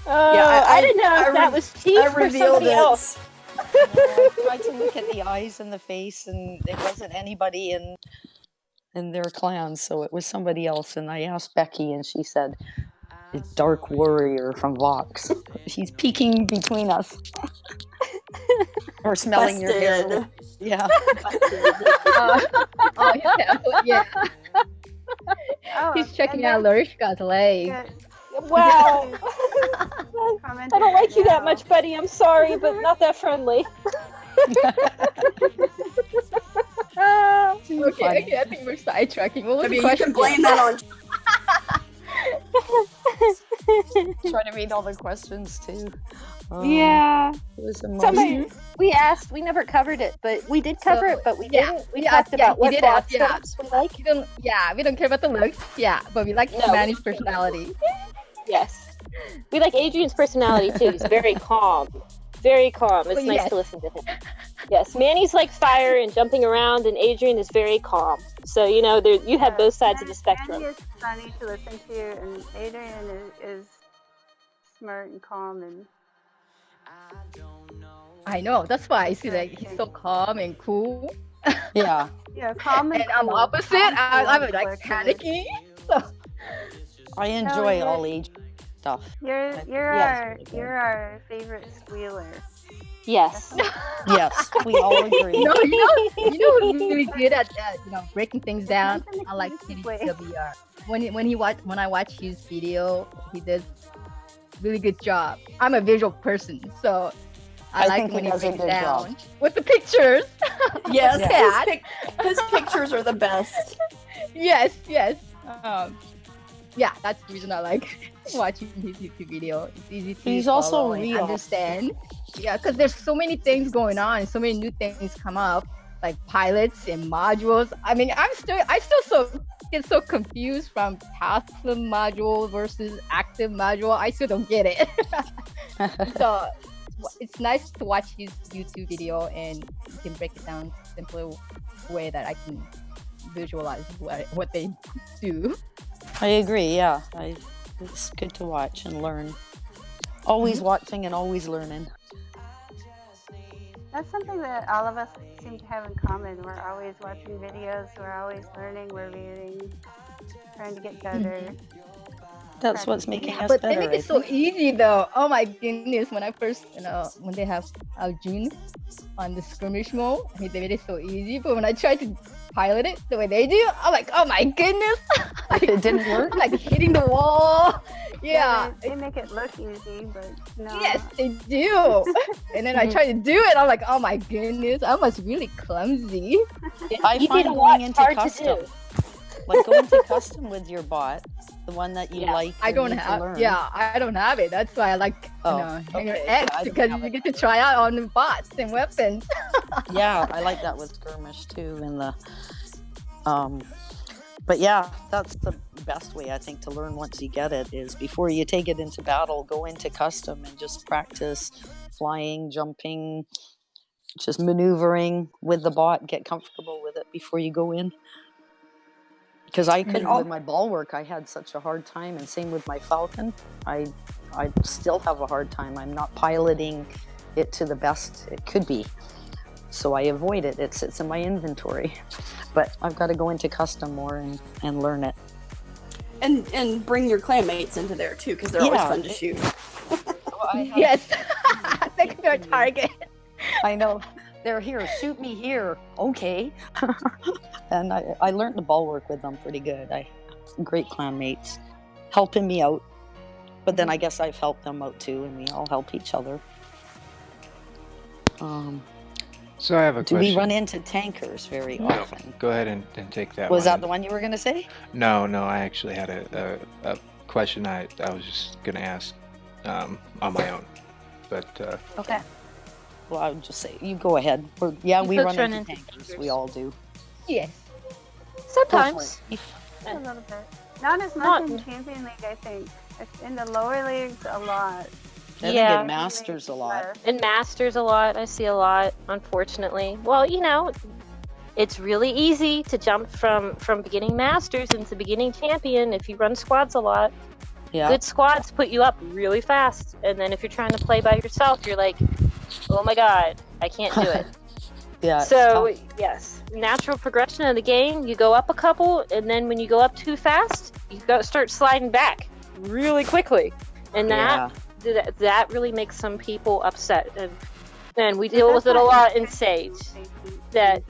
I didn't know if that was Chief or somebody else. I tried to look at the eyes and the face, and it wasn't anybody in their clan, so it was somebody else. And I asked Becky, and she said, "It's Dark Warrior from Vox. He's peeking between us." Or smelling your hair. Yeah. Yeah. He's checking out Lorishka's leg. Wow. I don't like you that much, buddy. I'm sorry, but not that friendly. Okay, I think we're sidetracking. What was the You question? can blame that on. Try to read all the questions too. Yeah. It was Somebody, we asked, we never covered it, but we did cover it, but we didn't. We talked about what box we like. We don't care about the looks. Yeah, but we like Manny's personality. Yes. We like Adrian's personality too. He's very calm. Very calm. It's nice to listen to him. Yes, Manny's like fire and jumping around, and Adrian is very calm. So, you know, you have both sides of the spectrum. Manny is funny to listen to, and Adrian is smart and calm. And I know. That's why I see like he's so calm and cool. Yeah. Yeah, calm and I'm cool. opposite. I'm like panicking. So. I enjoy all age stuff. You're our favorite squealer. Yes. Yes, we all agree. You know who's really good at breaking things down? I like KDWR. When I watch his video, he does really good job. I'm a visual person, so I like when he breaks down with the pictures. Yes, his pictures are the best. Yes. Yeah, that's the reason I like watching his YouTube video. It's easy to follow and understand. Yeah, because there's so many things going on, so many new things come up, like pilots and modules. I mean, I still get so confused from passive module versus active module. I still don't get it. So it's nice to watch his YouTube video, and you can break it down in a simpler way that I can visualize what they do. I agree, yeah. It's good to watch and learn. Always watching and always learning. That's something that all of us seem to have in common. We're always watching videos, we're always learning, we're reading, trying to get better. That's what's making us better. But they make it so easy though. Oh my goodness, when I first, when they have June on the skirmish mode, they made it so easy. But when I tried to pilot it the way they do, I'm like, oh my goodness. Like, it didn't work? Like hitting the wall. Yeah. They make it look easy, but no. Yes, they do. And then I try to do it, I'm like, oh my goodness, I was really clumsy. I find going into custom. Like going to custom with your bot, the one that you like. I don't have. Yeah, I don't have it. That's why I like Hanger X, because you get to try out on the bots and weapons. Yeah, I like that with skirmish too. And the, but yeah, that's the best way I think to learn once you get it is before you take it into battle, go into custom and just practice flying, jumping, just maneuvering with the bot. Get comfortable with it before you go in. Because I couldn't, with my bulwark, I had such a hard time, and same with my Falcon. I still have a hard time. I'm not piloting it to the best it could be. So I avoid it. It sits in my inventory. But I've got to go into custom more and learn it. And bring your clanmates into there too, because they're always fun to shoot. Yes. They can be our target. I know. They're here, shoot me here. Okay. And I learned the bulwark with them pretty good. I great clanmates helping me out. But then I guess I've helped them out too, and we all help each other. So I have a question. Do we run into tankers very often? Go ahead and take that. Was that the one you were going to say? No, I actually had a question I was just going to ask on my own. But okay. Well, I would just say, you go ahead. Yeah, we folks run run into into tankers. tankers. We all do. Yes. Sometimes. A little bit. Not as much in Champion League, I think. In the lower leagues, a lot. I think Yeah. it masters a lot. And Masters a lot. I see a lot, unfortunately. Well, you know, it's really easy to jump from beginning Masters into beginning Champion if you run squads a lot. Yeah. Good squads put you up really fast. And then if you're trying to play by yourself, you're like, oh my god, I can't do it. Yeah. So, yes, natural progression of the game, you go up a couple, and then when you go up too fast, you start sliding back really quickly. And that really makes some people upset. And we deal with it a lot in Sage. That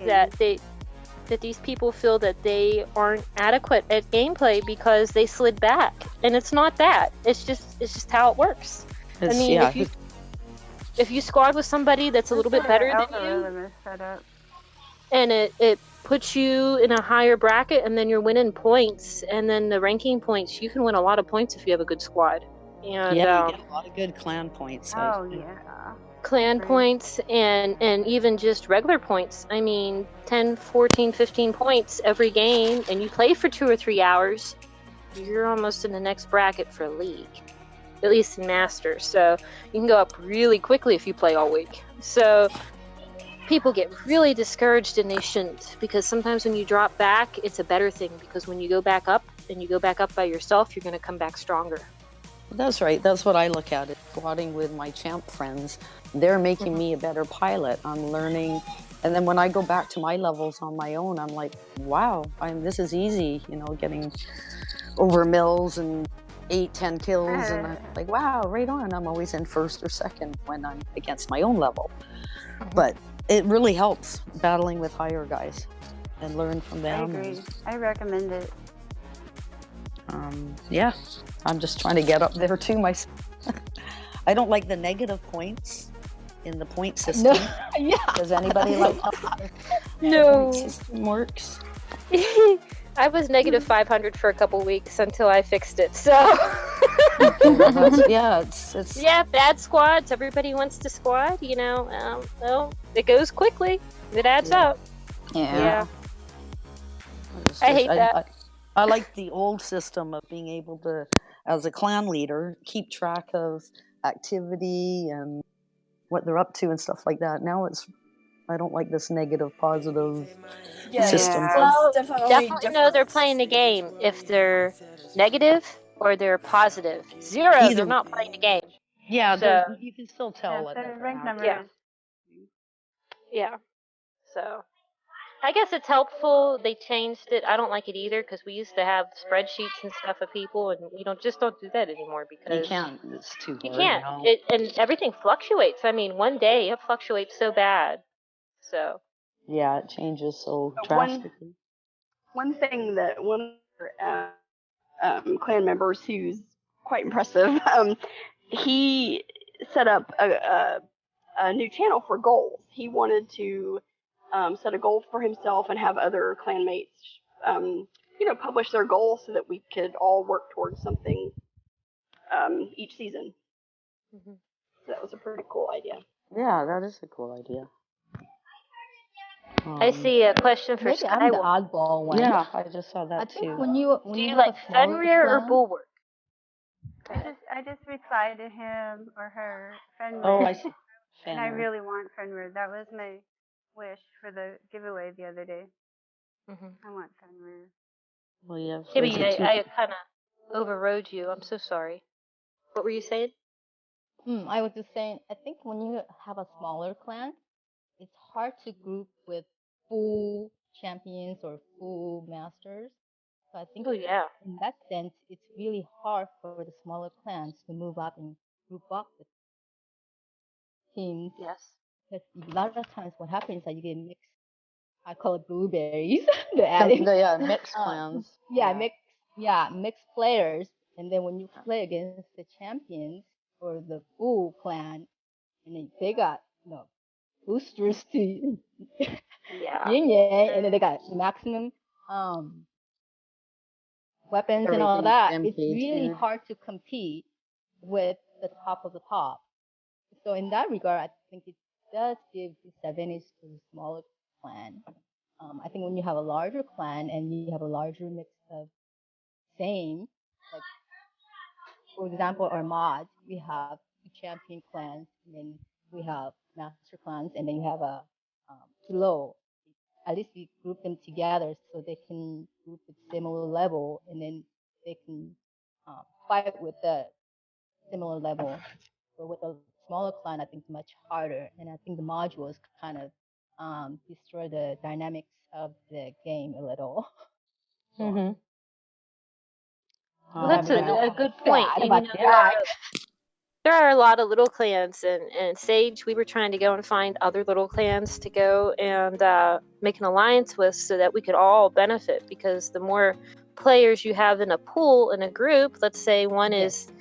these people feel that they aren't adequate at gameplay because they slid back. And it's not that. It's just how it works. I mean, if you squad with somebody that's a little bit better than you, and it puts you in a higher bracket, and then you're winning points, and then the ranking points, you can win a lot of points if you have a good squad. And you get a lot of good clan points. Clan points and even just regular points. I mean, 10, 14, 15 points every game, and you play for 2 or 3 hours, you're almost in the next bracket for League. At least in Masters. So you can go up really quickly if you play all week. So people get really discouraged, and they shouldn't, because sometimes when you drop back, it's a better thing, because when you go back up and you go back up by yourself, you're going to come back stronger. That's right. That's what I look at it. Squatting with my champ friends, they're making me a better pilot. I'm learning. And then when I go back to my levels on my own, I'm like, wow, this is easy, you know, getting over mills and 8-10 kills, and I'm like, wow, right on. I'm always in first or second when I'm against my own level. But it really helps battling with higher guys and learn from them. I agree. I recommend it. Yeah, I'm just trying to get up there too myself. I don't like the negative points in the point system. No. Yeah. Does anybody like how the point system works? I was negative 500 for a couple weeks until I fixed it. So yeah, bad squads. Everybody wants to squad, you know. Well, it goes quickly. It adds up. Yeah. I hate that. I like the old system of being able to, as a clan leader, keep track of activity and what they're up to and stuff like that. Now I don't like this negative, positive system. Well, definitely know they're playing the game if they're negative or they're positive. Zero, they're not playing the game. Yeah, so, you can still tell what the rank number. Yeah. So, I guess it's helpful. They changed it. I don't like it either, because we used to have spreadsheets and stuff of people, and you don't do that anymore, because you can't. It's too hard. You can't. No. And everything fluctuates. I mean, one day it fluctuates so bad. So. Yeah, it changes so drastically. One thing that one of our clan members, who's quite impressive, he set up a new channel for goals. He wanted to set a goal for himself and have other clanmates, publish their goals so that we could all work towards something each season. So that was a pretty cool idea. Yeah, that is a cool idea. I see a question for maybe I'm the oddball one. Yeah, I just saw that too. I think when you do you like Fenrir or Bulwark? I just replied to him or her, Fenrir. Oh, I see. And I really want Fenrir. That was my wish for the giveaway the other day. I want Fenrir. Well, yeah. I kind of overrode you. I'm so sorry. What were you saying? I was just saying, I think when you have a smaller clan, it's hard to group with full champions or full masters. So I think in that sense, it's really hard for the smaller clans to move up and group up with teams. Yes. Because a lot of times what happens is that you get mixed, I call it blueberries. Mixed clans. Mixed players. And then when you play against the champions or the full clan, and then they got, boosters to yin yang, and then they got maximum weapons and all that. It's really hard to compete with the top of the top. So in that regard, I think it's does give disadvantage to the smaller clan. I think when you have a larger clan and you have a larger mix of same, like for example, our mods, we have champion clans, and then we have master clans, and then you have a below. At least we group them together so they can group at similar level, and then they can fight with the similar level. But with a smaller clan, I think it's much harder, and I think the modules kind of destroy the dynamics of the game a little. Mm-hmm. Well, that's a good point. Sad And, about that. there are a lot of little clans, and Sage, we were trying to go and find other little clans to go and make an alliance with so that we could all benefit, because the more players you have in a pool, in a group, let's say one is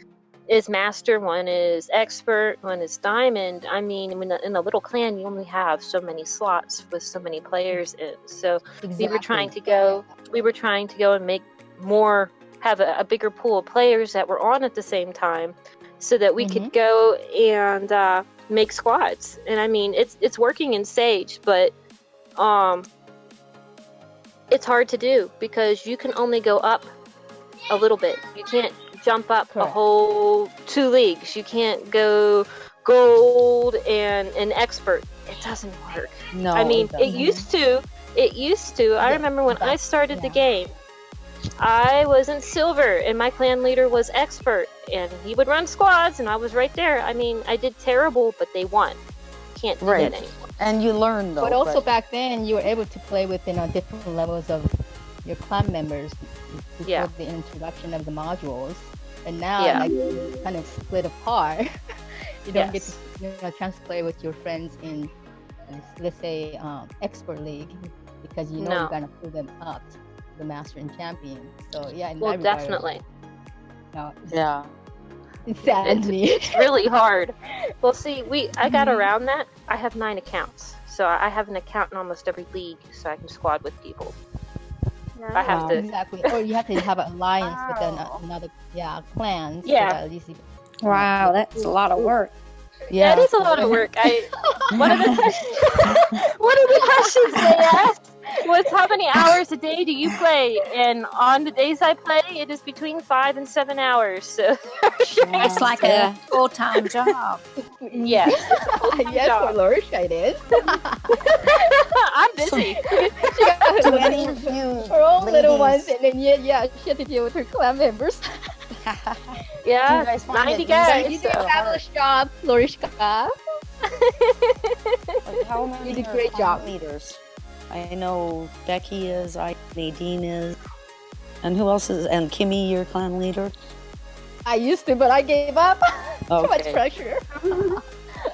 master, one is expert, one is diamond. I mean, in a little clan, you only have so many slots with so many players in. So we were trying to go and make more, have a bigger pool of players that were on at the same time, so that we could go and make squads. And I mean, it's working in Sage, but it's hard to do because you can only go up a little bit. You can't jump up a whole 2 leagues. You can't go gold and an expert. It doesn't work. No, I mean, it used to. I remember when I started the game, I was in silver and my clan leader was expert, and he would run squads and I was right there. I mean, I did terrible, but they won. Can't do that anymore. And you learn though. But also back then, you were able to play within different levels of your clan members before the introduction of the modules. And now, like, you kind of split apart. You don't get to chance to play with your friends in, let's say, expert league, because you know you're gonna pull them up to the master and champion. So yeah, well, definitely. Yeah. It saddens me. It's really hard. Well, see, I got around that. I have 9 accounts, so I have an account in almost every league, so I can squad with people. I have to exactly, or you have to have an alliance with another clan. So at least wow, that's a lot of work. Yeah, it is a lot of work. One of the questions they asked was, how many hours a day do you play? And on the days I play, it is between 5 and 7 hours. So it's like a full-time job. Yes. Yes, for Lorishka it is. I'm busy. Her own little ones, and then she had to deal with her clan members. 90 guys. You do a fabulous job, Lorishka. Like, how many you did a great job. Leaders? I know Becky is, Nadine is, and who else is? And Kimmy, your clan leader. I used to, but I gave up. Okay. Too much pressure.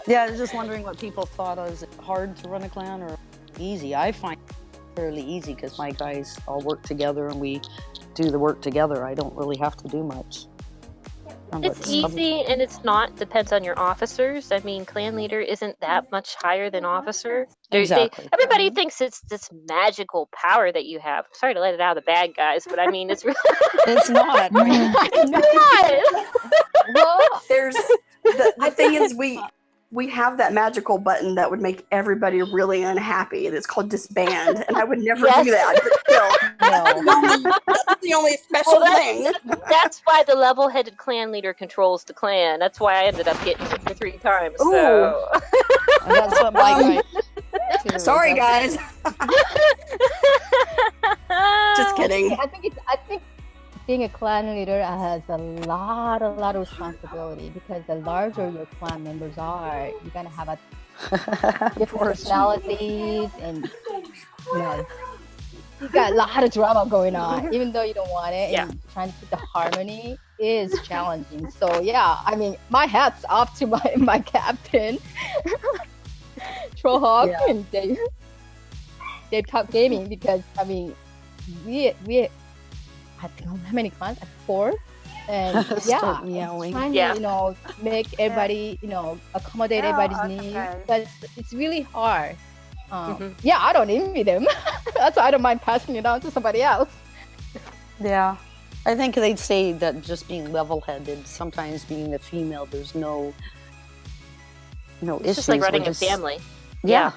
Yeah, I was just wondering what people thought. Was it hard to run a clan or easy? I find it fairly easy because my guys all work together and we do the work together. I don't really have to do much. It's easy and it's not. Depends on your officers. I mean, clan leader isn't that much higher than officer. Everybody thinks it's this magical power that you have. Sorry to let it out of the bag, guys, but I mean, it's really... It's not. It's not. Well, there's the thing is we have that magical button that would make everybody really unhappy. It's called disband, and I would never do that. But still, that's the only special thing. That's why the level-headed clan leader controls the clan. That's why I ended up getting it for 3 times. So. That's what my guy. Sorry, guys. Just kidding. I think being a clan leader has a lot of responsibility, because the larger your clan members are, you're gonna have different personalities, and you got a lot of drama going on, even though you don't want it. And trying to keep the harmony is challenging. So I mean, my hat's off to my captain, Trollhawk and Dave Talk Gaming, because I mean, we I think how many clans? 4, and trying to make everybody accommodate everybody's needs, but it's really hard. I don't envy them. That's why I don't mind passing it on to somebody else. Yeah, I think they'd say that just being level-headed, sometimes being a female, there's no no It's issues. just like We're running just- a family. Yeah.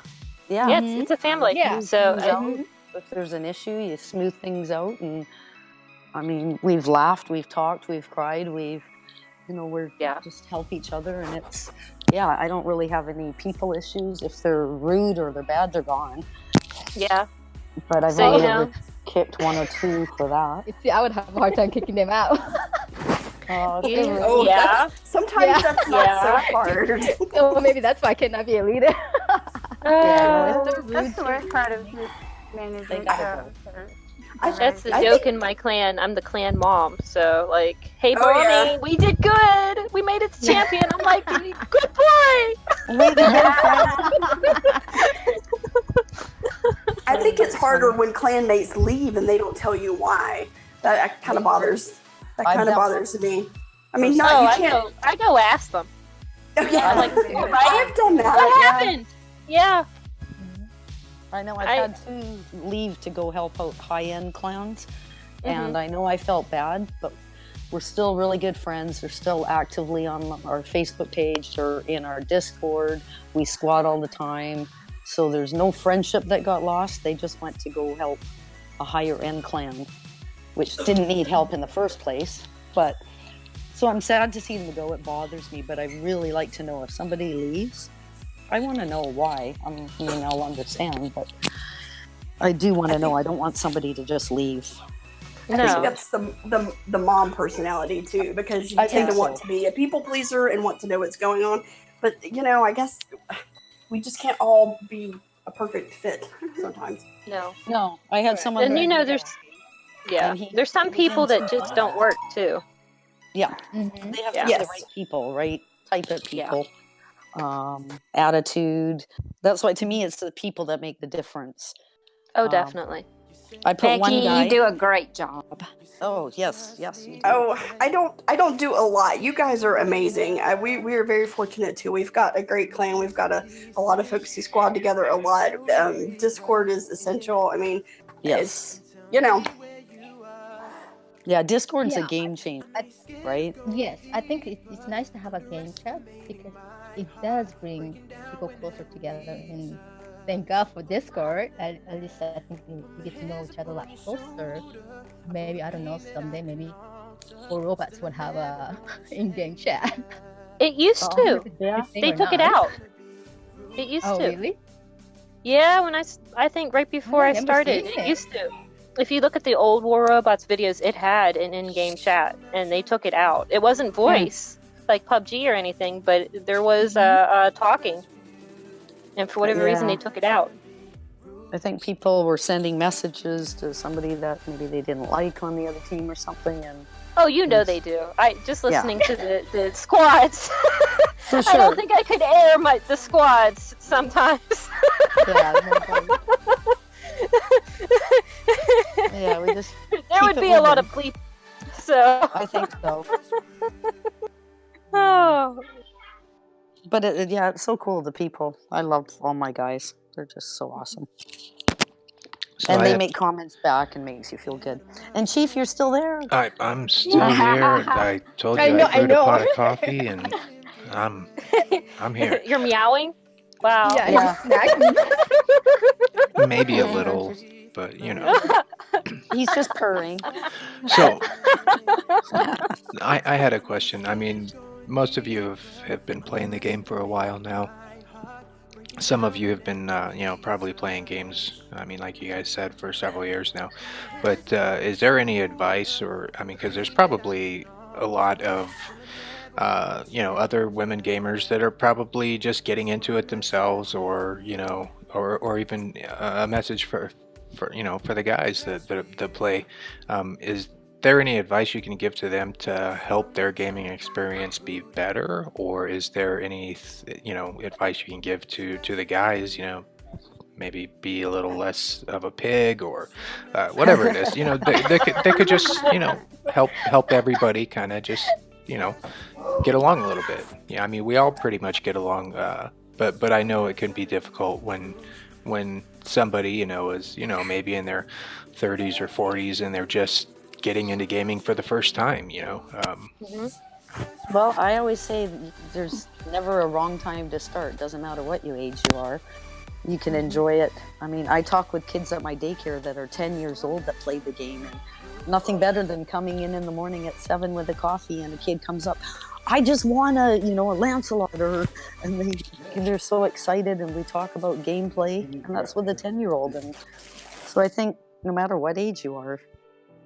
Yeah. Yeah, it's a family. Yeah. So Things out. If there's an issue, you smooth things out. And I mean, we've laughed, we've talked, we've cried, we're just help each other. And it's, I don't really have any people issues. If they're rude or they're bad, they're gone. yeah. But I've So, only you ever know. kicked one or two for that. You see, I would have a hard time kicking them out. Oh, Yeah. Sometimes that's not so Yeah. hard. Well, maybe that's why I cannot be a leader. Yeah, if they're rude, That's the worst part of this management gotta show. That's the I joke think- in my clan. I'm the clan mom. So, like, hey, Oh, mommy, yeah. we did good. We made it to champion. I'm like, good boy. I think it's harder when clanmates leave and they don't tell you why. That kind of bothers. That I've kind of done- bothers me. I mean, you I can't. go ask them. Oh, yeah, I'm like, I have done that. what yeah. happened? Yeah. I know I've I- had to leave to go help out high-end clans, Mm-hmm. and I know I felt bad, but we're still really good friends. They're still actively on our Facebook page or in our Discord. We squad all the time, so there's no friendship that got lost. They just went to go help a higher-end clan, which didn't need help in the first place. But so I'm sad to see them go. It bothers me, but I really like to know if somebody leaves. I want to know why. I mean, I'll understand, but I do want to know. I don't want somebody to just leave. I think No. that's the mom personality too, because you I tend think to want so. to be a people pleaser and want to know what's going on. But I guess we just can't all be a perfect fit sometimes. No. No, I had someone. And there's some people that just don't work too. Yeah, Mhm. they have to Yeah. be the Yes. right people, right type of Yeah. people. Attitude. That's why to me it's the people that make the difference. Oh, definitely. I put one Becky, guy. you do a great job. Oh yes, you do. Oh, I don't do a lot. You guys are amazing. We are very fortunate too. We've got a great clan. We've got a lot of folks who squad together a lot. Discord is essential. I mean, Yes. it's Yeah, Discord's a Yeah. game changer, right? Yes, I think it's nice to have a game chat because it does bring people closer together. And thank God for Discord. At least I think we get to know each other a lot closer. Maybe, I don't know, someday maybe Four Robots would have a in-game chat. It used to. Yeah. They took it out. It used Oh, to. really? Yeah, when I think right before I never started, seen it it. used to. If you look at the old War Robots videos, it had an in-game chat, and they took it out. It wasn't voice like PUBG or anything, but there was talking, and for whatever reason, Yeah. they took it out. I think people were sending messages to somebody that maybe they didn't like on the other team or something, and Oh, you know Yes. they do. I just listening to the squads. for I sure. don't think I could air the squads sometimes. Yeah, yeah, we just. There Keep would it be a lot moving. of bleep. So. I think so. Oh. But it's so cool. The people, I love all my guys. They're just so awesome, So and I they have- make comments back and makes you feel good. And Chief, you're still there. I'm still here. I told you I know, I brewed I know. a pot of coffee, and I'm here. You're meowing? Wow. Yeah, Yeah. exactly. Maybe a little, but He's just purring. So I had a question. I mean, most of you have been playing the game for a while now. Some of you have been, probably playing games, I mean, like you guys said, for several years now. But is there any advice, or, I mean, because there's probably a lot of, other women gamers that are probably just getting into it themselves, or, or even a message for the guys that play. Is there any advice you can give to them to help their gaming experience be better, or is there any advice you can give to the guys, maybe be a little less of a pig, or whatever it is, they could just help everybody kind of just get along a little bit. Yeah, I mean, we all pretty much get along, but I know it can be difficult when somebody is maybe in their 30s or 40s and they're just getting into gaming for the first time. Well, I always say there's never a wrong time to start. Doesn't matter what age you are. You can enjoy it. I mean, I talk with kids at my daycare that are 10 years old that play the game, and nothing better than coming in the morning at 7 with a coffee, and a kid comes up, I just want a ﷺ, and they're so excited, and we talk about gameplay, and that's with a 10-year-old. And so I think no matter what age you are,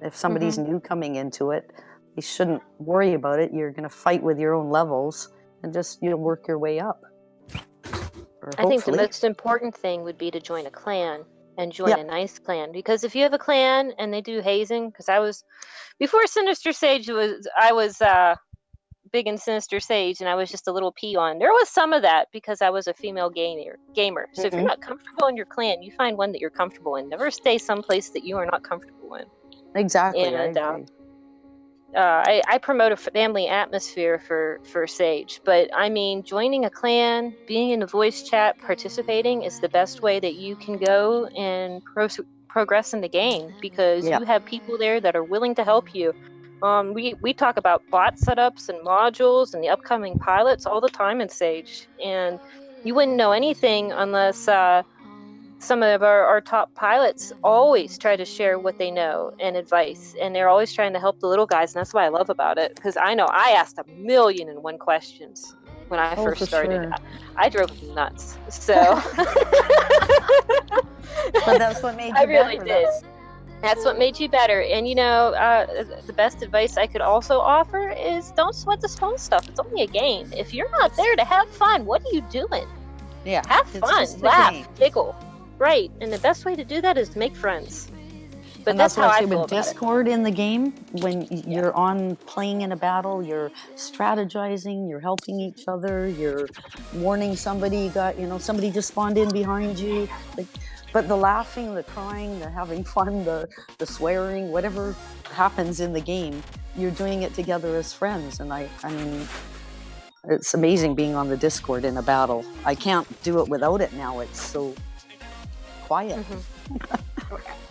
if somebody's new coming into it, you shouldn't worry about it. You're going to fight with your own levels, and just work your way up. I think the most important thing would be to join a clan, and join a nice clan. Because if you have a clan and they do hazing, because before Sinister Sage I was big in Sinister Sage, and I was just a little peon. There was some of that because I was a female gamer. So if you're not comfortable in your clan, you find one that you're comfortable in. Never stay someplace that you are not comfortable in. Exactly. And I agree. I promote a family atmosphere for Sage, but I mean, joining a clan, being in the voice chat, participating is the best way that you can go and progress in the game, because you have people there that are willing to help you. We talk about bot setups and modules and the upcoming pilots all the time in Sage, and you wouldn't know anything unless some of our top pilots always try to share what they know and advice, and they're always trying to help the little guys, and that's what I love about it, because I know I asked 1,000,001 questions when I first started. Sure. I drove them nuts, so but that's what made you I really better. did. That's what made you better. And the best advice I could also offer is don't sweat the small stuff. It's only a game. If you're not there to have fun, what are you doing? Yeah, have fun, laugh, giggle. Right, and the best way to do that is to make friends. But and that's how I feel feel with Discord in the game. When you're on playing in a battle, you're strategizing, you're helping each other, you're warning somebody. You got somebody just spawned in behind you. But the laughing, the crying, the having fun, the swearing, whatever happens in the game, you're doing it together as friends. And I mean, it's amazing being on the Discord in a battle. I can't do it without it now. It's so quiet.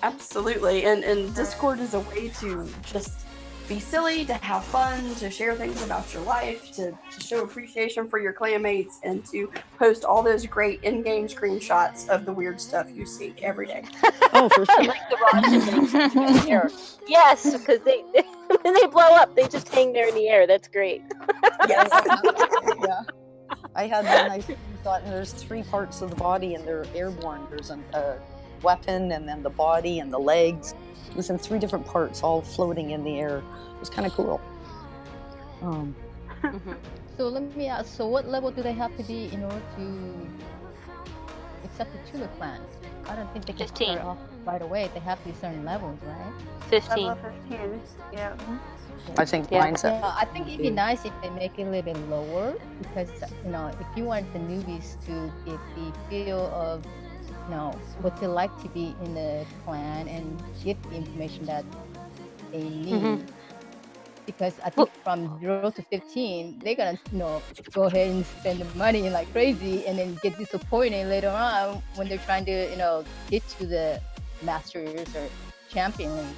Absolutely, and Discord is a way to just be silly, to have fun, to share things about your life, to show appreciation for your clanmates, and to post all those great in-game screenshots of the weird stuff you see every day. Oh, for sure. Like the rocket things in the air. Yes, because when they blow up, they just hang there in the air. That's great. Yes. Yeah. I had one. I thought there's 3 parts of the body, and they're airborne. There's a weapon, and then the body and the legs. It was in 3 different parts, all floating in the air. It was kind of cool. So let me ask, so what level do they have to be in order to accept the Tula clan? I don't think they can 15. start off right away. They have to be certain levels, right? 15. Level 15, yeah. I think mine's at I think it'd be nice if they make it a little bit lower, because if you want the newbies to get the feel of what they like to be in the clan and get the information that they need. Because I think from 0 to 15, they're gonna go ahead and spend the money like crazy, and then get disappointed later on when they're trying to get to the Masters or Champion League.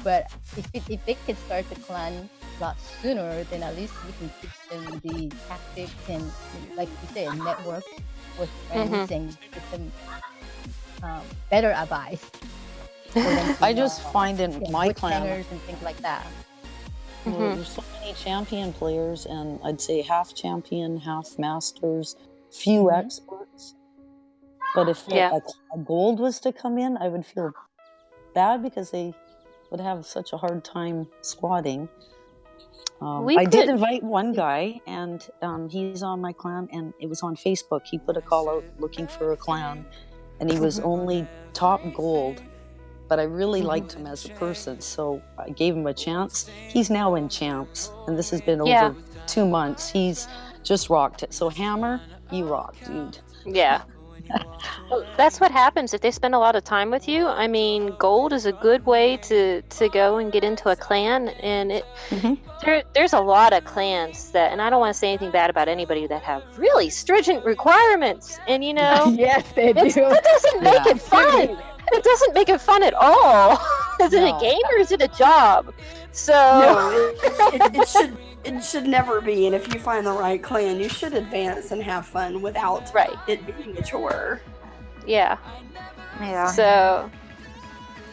But if they can start the clan a lot sooner, then at least you can teach them the tactics and, like you said, network with friends and get them better advice. I just find in my clan and things like that. There's so many champion players, and I'd say half champion, half masters, few experts. But if a gold was to come in, I would feel bad because they would have such a hard time squatting. I did invite one guy, and he's on my clan, and it was on Facebook. He put a call out looking for a clan, and he was only top gold. But I really liked him as a person, so I gave him a chance. He's now in champs, and this has been over 2 months. He's just rocked it. So Hammer, you rock, dude. Yeah. Well, that's what happens if they spend a lot of time with you. I mean, gold is a good way to go and get into a clan, and there's a lot of clans that, and I don't want to say anything bad about anybody that have really stringent requirements, and yes, they do. That doesn't make it fun. It doesn't make it fun at all. Is it a game or is it a job? So no, it should never be. And if you find the right clan, you should advance and have fun without it being a chore. Yeah. Yeah. So,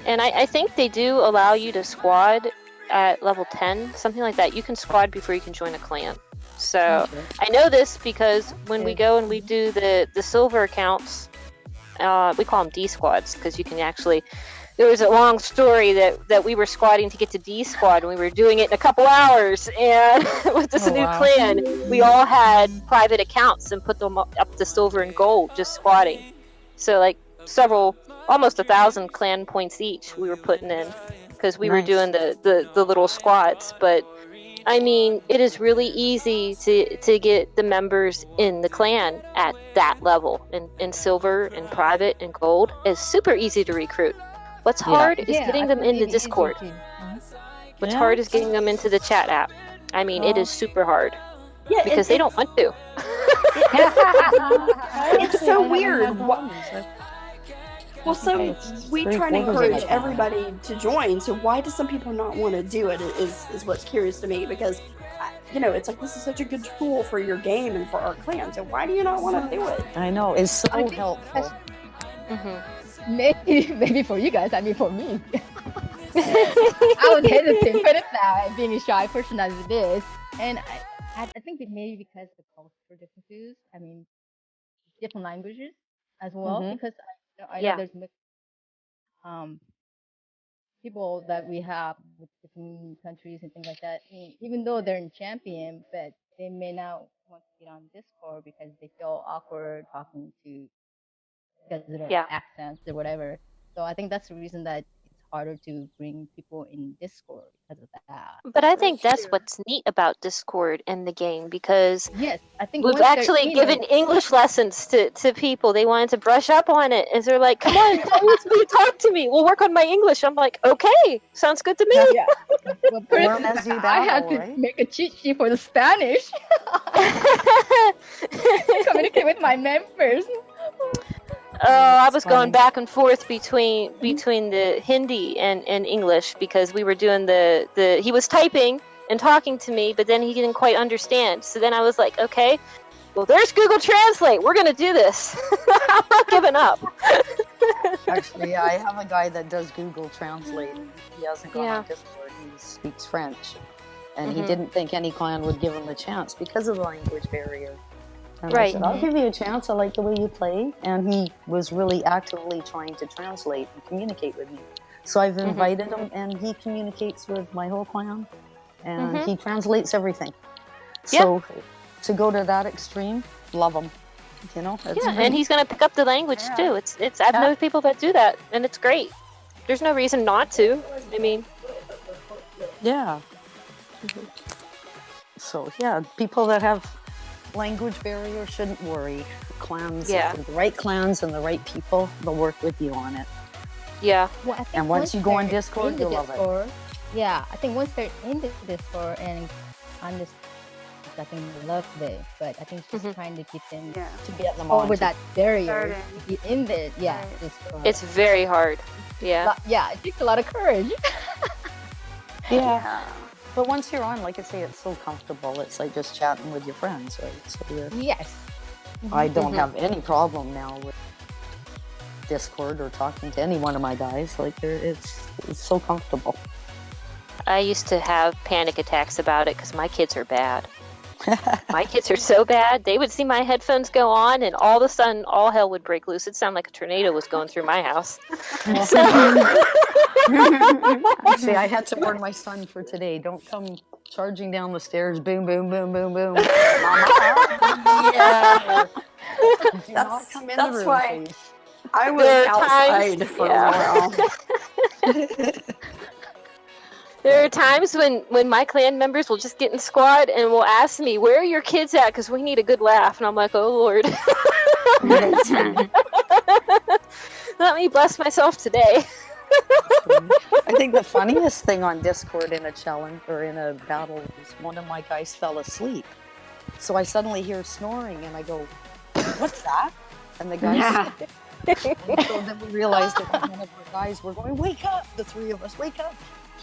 and I think they do allow you to squad at level 10, something like that. You can squad before you can join a clan. So I know this because when we go and we do the silver accounts, we call them D squads because you can actually. There was a long story that we were squatting to get to D squad, and we were doing it in a couple hours. And with this new clan, we all had private accounts and put them up to silver and gold just squatting. So like almost 1,000 clan points each we were putting in because we were doing the little squads. But I mean, it is really easy to get the members in the clan at that level. In silver, and private, and gold is super easy to recruit. What's hard is getting them into Discord. What's hard is getting them into the chat app. I mean, it is super hard. Yeah, because they don't want to. It's so weird. Well, so we try to encourage everybody to join. So why do some people not want to do it? Is what's curious to me, because it's like this is such a good tool for your game and for our clan. So why do you not want to do it? I know, it's so helpful. Maybe for you guys. I mean, for me, I would hesitate put it that being a shy person as it is, and I think it may be because of the cultural differences. I mean, different languages as well. Because I know there's mixed people that we have with different countries and things like that. I mean, even though they're in champion, but they may not want to get on Discord because they feel awkward talking to because of their accents or whatever. So I think that's the reason that it's harder to bring people in Discord because of that. But I think that's what's neat about Discord in the game, because I think we've actually given English lessons to people. They wanted to brush up on it, and they're like, "Come on, tell me to talk to me. We'll work on my English." I'm like, "Okay, sounds good to me." Well, I had to make a cheat sheet for the Spanish. Communicate with my members. I was going back and forth between the Hindi and English, because we were doing he was typing and talking to me, but then he didn't quite understand. So then I was like, okay, well, there's Google Translate. We're going to do this. I'm not giving up. Actually, I have a guy that does Google Translate. He hasn't gone on Discord. He speaks French. And he didn't think any clan would give him a chance because of the language barrier. And I said, I'll give you a chance. I like the way you play. And he was really actively trying to translate and communicate with me. So I've invited him, and he communicates with my whole clan. And he translates everything. So to go to that extreme, love him. And he's going to pick up the language too. I've known people that do that, and it's great. There's no reason not to. I mean, So people that have language barrier shouldn't worry. Clans, the right clans and the right people, they'll work with you on it. Well, and once you go on Discord, you'll love it. Yeah, I think once they're in the Discord and on this, I think they love it. But I think it's just trying to get them to get them over that barrier to get in there. Discord. It's very hard. Yeah. It takes a lot of courage. But once you're on, like I say, it's so comfortable. It's like just chatting with your friends, right? So I don't have any problem now with Discord or talking to any one of my guys. Like, it's so comfortable. I used to have panic attacks about it because my kids are bad. My kids are so bad. They would see my headphones go on, and all of a sudden, all hell would break loose. It sounded like a tornado was going through my house. Actually, I had to warn my son for today. Don't come charging down the stairs. Boom, boom, boom, boom, boom. Mama. Do not come in the room, why please. I was outside for a while. There are times when my clan members will just get in squad and will ask me, "Where are your kids at? Because we need a good laugh." And I'm like, "Oh, Lord." Let me bless myself today. I think the funniest thing on Discord in a challenge or in a battle is one of my guys fell asleep. So I suddenly hear snoring and I go, "What's that?" And the guys and so then we realized that one of our guys were going, "Wake up!" The three of us, "Wake up!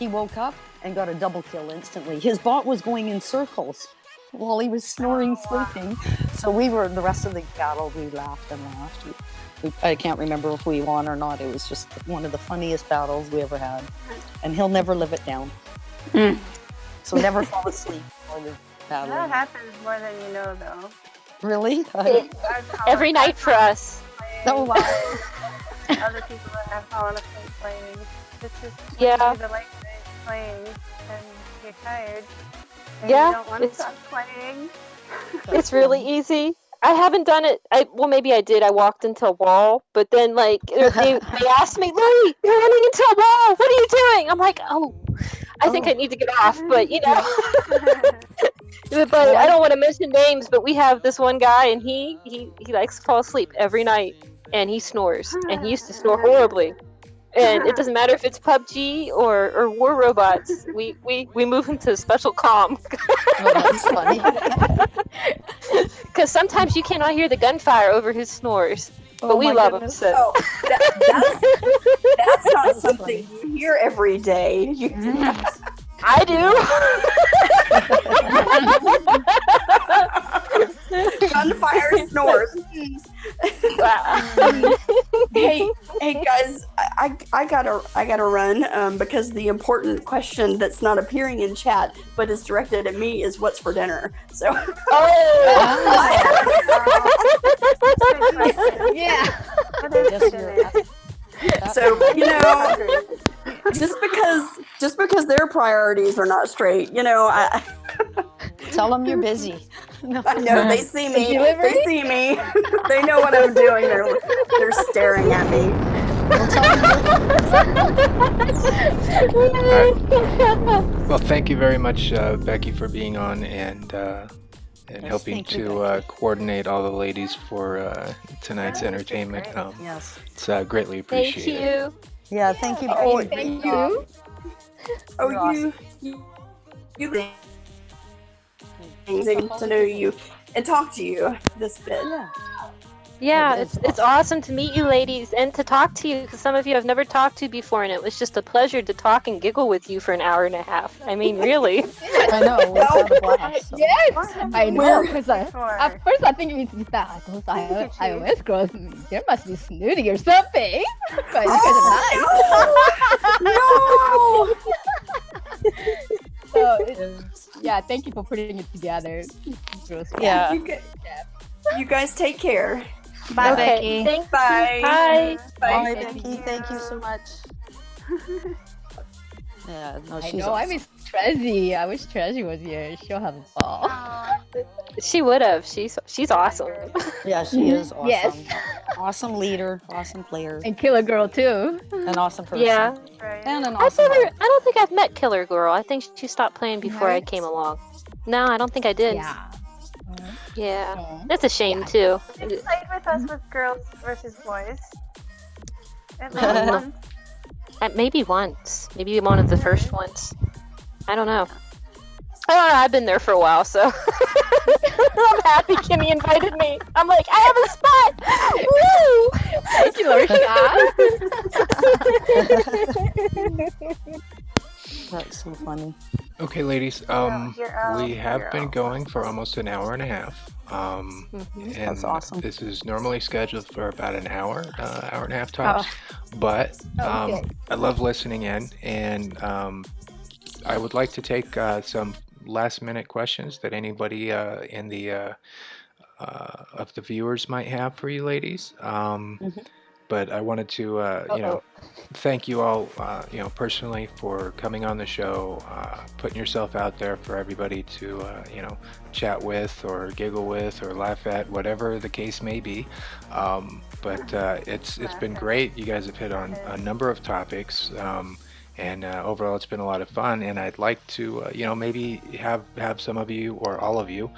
he woke up and got a double kill instantly. His bot was going in circles while he was snoring, sleeping. So the rest of the battle, we laughed and laughed. I can't remember if we won or not. It was just one of the funniest battles we ever had. And he'll never live it down. So never fall asleep while you're battling. That happens more than you know, though. Really? Every night for us. Oh, wow. Other people that have fallen asleep playing. It's just Yeah. the late night playing and you're tired. And Yeah, you don't want to it's- stop playing. It's really easy. I haven't done it. Well, maybe I did. I walked into a wall, but then like they asked me, "Lori, you're running into a wall. What are you doing?" I'm like, "Oh, I think I need to get off." But you know, but I don't want to mention names. But we have this one guy, and he likes to fall asleep every night, and he snores, and he used to snore horribly. And it doesn't matter if it's PUBG or War Robots. We move him to special calm. Well, that's funny. Because sometimes you cannot hear the gunfire over his snores. But we love him. So. Oh, that's not something you hear every day. I do. Gunfire snores. hey guys, I gotta run because the important question that's not appearing in chat but is directed at me is what's for dinner. So Yeah. so you know, just because their priorities are not straight, you know, I Tell them you're busy. I know they see me. Delivery? They see me. They know what I'm doing. They're staring at me. Well, thank you very much, Becky, for being on and helping thank you, to coordinate all the ladies for tonight's entertainment. Yes. It's greatly Thank appreciated. you. Yeah, thank you. Oh, Thank you. Oh, you getting to know you and talk to you this bit. Yeah, That's it's awesome to meet you ladies and to talk to you because some of you I've never talked to before, and it was just a pleasure to talk and giggle with you for an hour and a half. I mean, really. I know. We had a blast. So. Yes, I know. Because Before. at first I think it's that those iOS girls, they must be snooty or something. But you guys are nice. So yeah, thank you for putting it together. Girls. Yeah. You guys take care. Bye, Okay, Becky. thanks. Bye. Bye. Bye, Becky. Thank you so much. Yeah, no, I she's know. I awesome. miss Trezzy. I wish Trezzy was here. She'll have a ball. She would have. She's awesome. Yeah, she is awesome. Yes. Awesome leader, awesome player, And Killer Girl too. an awesome person. Yeah. And an I awesome don't think I've met Killer Girl. I think she stopped playing before I Right. came along. No, I don't think I did. Yeah. Yeah. Oh. That's a shame too. It's like with us with girls versus boys. At least Uh, once. Maybe once. Maybe one of the first ones. I don't know. I don't know. I've been there for a while, so I'm happy Kimmy invited me. I'm like, I have a spot. Woo! Thank you, That's so funny. Okay, ladies. you're out. We have You're been out. going for almost an hour and a half. And That's awesome. This is normally scheduled for about an hour, hour and a half tops. But Okay. I love listening in, and I would like to take some last-minute questions that anybody in the of the viewers might have for you, ladies. But I wanted to, thank you all, personally for coming on the show, putting yourself out there for everybody to, chat with or giggle with or laugh at, whatever the case may be. But it's been great. You guys have hit on a number of topics. And overall, it's been a lot of fun. And I'd like to, maybe have some of you or all of you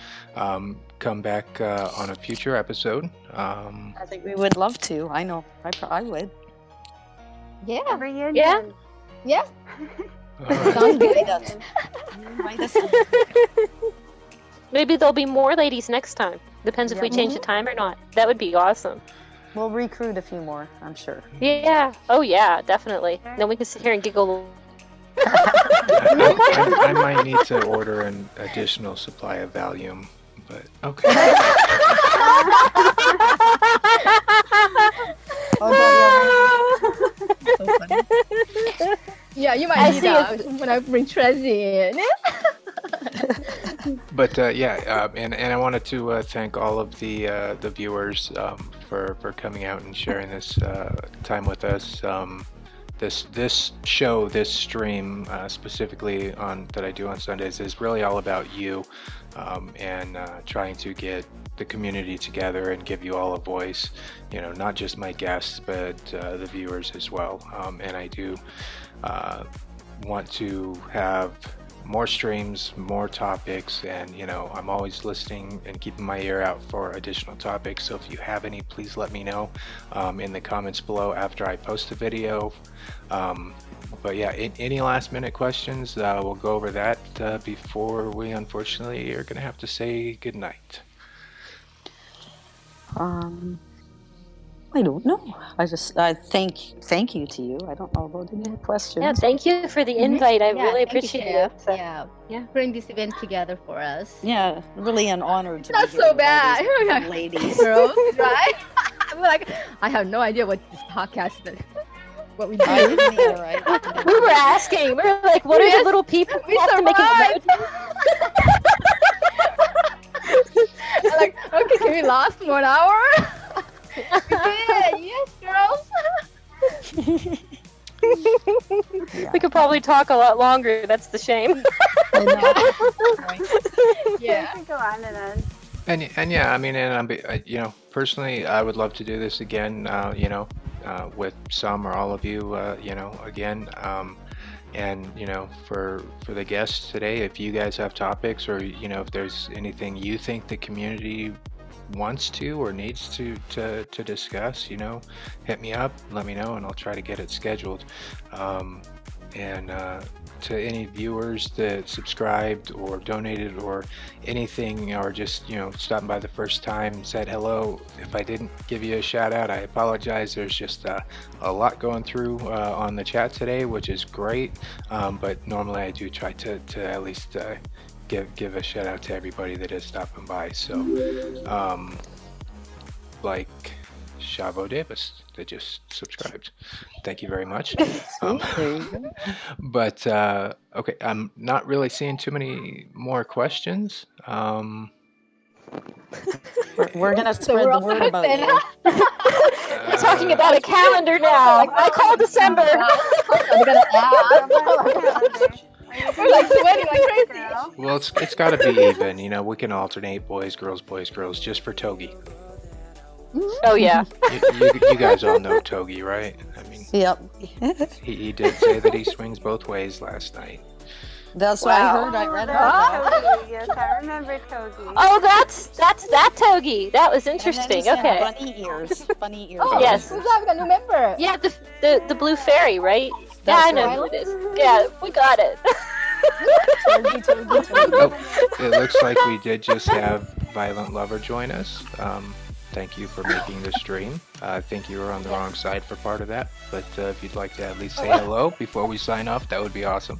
come back on a future episode. I think we would love to. I know. I would. Yeah. Reunion. Yeah. Yeah. All right. Sounds good. Invite us in. Maybe there'll be more ladies next time. Depends if we change the time or not. That would be awesome. We'll recruit a few more, I'm sure. Yeah. Oh, yeah, definitely. Then we can sit here and giggle I might need to order an additional supply of Valium, but okay. So funny. Yeah, you might need that when I bring Trezzy in. But and I wanted to thank all of the viewers for coming out and sharing this time with us. This stream specifically that I do on Sundays is really all about you, and trying to get the community together and give you all a voice. Not just my guests, but the viewers as well. And I do want to have more streams, more topics, and I'm always listening and keeping my ear out for additional topics. So if you have any, please let me know in the comments below after I post the video. But yeah, any last minute questions, we'll go over that before we unfortunately are gonna have to say goodnight. I don't know. I thank you to you. I don't know about any questions. Yeah, thank you for the invite. I really appreciate it. So, yeah, bring this event together for us. Yeah, really an honor to Not be so here bad. with all these ladies. Girls, right? I'm like, I have no idea what this podcast is. What we do. I didn't either, right? we were asking. We were like, what are the little people We have to make survived. it I'm like, okay, can we last 1 hour? We did. Yes, girls. We could probably talk a lot longer. That's the shame. I know. Right. Yeah. We can go on and on. And yeah, I mean, and I'm, personally, I would love to do this again, with some or all of you, again. And for the guests today, if you guys have topics, or if there's anything you think the community wants to or needs to discuss, hit me up, let me know, and I'll try to get it scheduled. And to any viewers that subscribed or donated or anything, or just stopping by the first time, said hello, if I didn't give you a shout out, I apologize. There's just a lot going through on the chat today, which is great, but normally I do try to at least give a shout out to everybody that is stopping by. So like Ũ̬̈ᴜᴬᴜ that just subscribed, thank you very much. But okay, I'm not really seeing too many more questions. We're gonna spread the word about you. We're talking about a calendar now. I call December. We're like sweating like crazy. Well, it's got to be even. We can alternate boys, girls, just for Togi. Oh yeah. You guys all know Togi, right? I mean, Yep. he did say that he swings both ways last night. That's what I heard. I read about that. Togi. Yes, I remember Togi. Oh, that's that Togi. That was interesting. And then he Okay. said bunny ears. Bunny ears. Oh, Yes. Who's that? We got a new member. Yeah, the blue fairy, right? Yeah, That's I know right. who it is. Yeah, we got it. Oh, it looks like we did just have Violent Lover join us. Thank you for making the stream. I think you were on the wrong side for part of that, but if you'd like to at least say hello before we sign off, that would be awesome.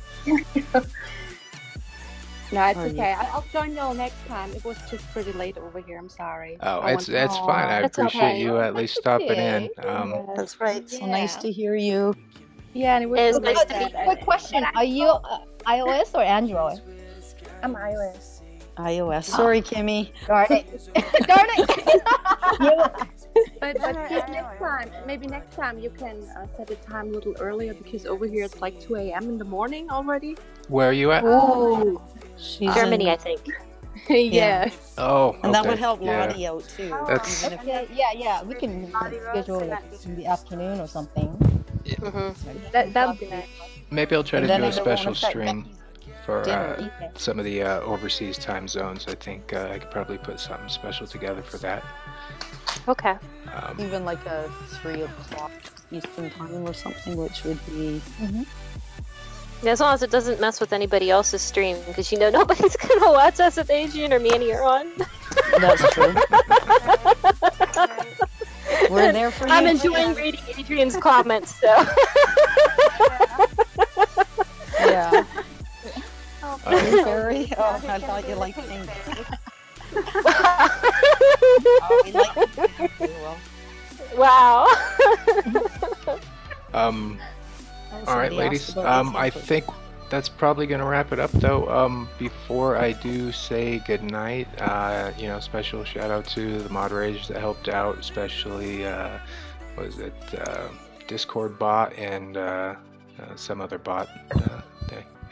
No, it's okay. I'll join y'all next time. It was just pretty late over here. I'm sorry. Oh, it's fine. I That's appreciate okay. you at least stopping in. That's right. So nice to hear you. Yeah, and it was It's so nice good to meet that- Quick question: are you iOS or Android? I'm iOS. iOS. Sorry, Kimmy. Darn it! Darn it! But next time, maybe next time you can set the time a little earlier, because over here it's like 2 a.m. in the morning already. Where are you at? Oh, She's Germany, in- I think. yeah. Oh, And that okay. would help Yeah. Lottie out too. That's- Even if- Yeah. We can schedule like in the afternoon or something. That would be nice. Maybe I'll try to And then do a it won't special affect stream for dinner. some of the overseas time zones. I think I could probably put something special together for that. Okay. Even like a 3 o'clock Eastern time or something, which would be. As long as it doesn't mess with anybody else's stream, because nobody's gonna watch us if Adrian or Manny are on. That's true. We're there for you. I'm enjoying reading Adrian's comments, so. Yeah, Pink fairy? Oh, I thought you liked pink. Oh, we like pink pretty well. Wow. All right, ladies. I think that's probably going to wrap it up, though. Before I do say goodnight, special shout out to the moderators that helped out, especially Discord bot and some other bot.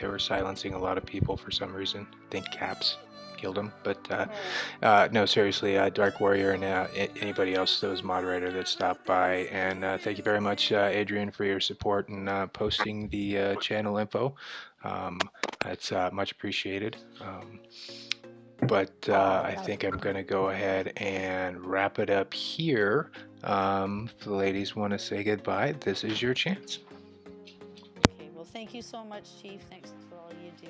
They were silencing a lot of people for some reason. I think Caps killed him, but no, seriously, Dark Warrior and anybody else that was moderator that stopped by, and thank you very much, Adrian, for your support and posting the channel info. That's much appreciated. But I think I'm going to go ahead and wrap it up here. If the ladies want to say goodbye, this is your chance. Okay, well, thank you so much, Chief. Thanks for all you do,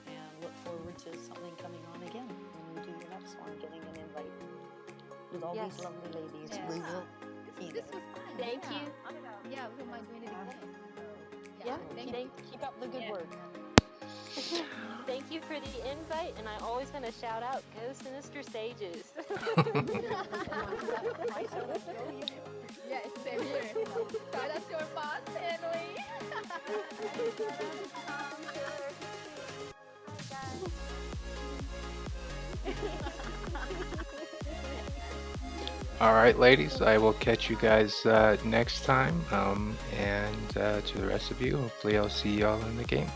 and look forward to something coming on again when we do your next one, getting an invite with all these lovely ladies. Yeah. We will be This there. was fun. Thank yeah. you. Yeah, we don't mind doing it again. Yeah, Thank keep up the good work. Thank you for the invite, and I'm always going to shout out, go Sinister Sages. Yes, same here. Start as your boss, Henry. All right, ladies, I will catch you guys next time. And to the rest of you, hopefully I'll see y'all in the game.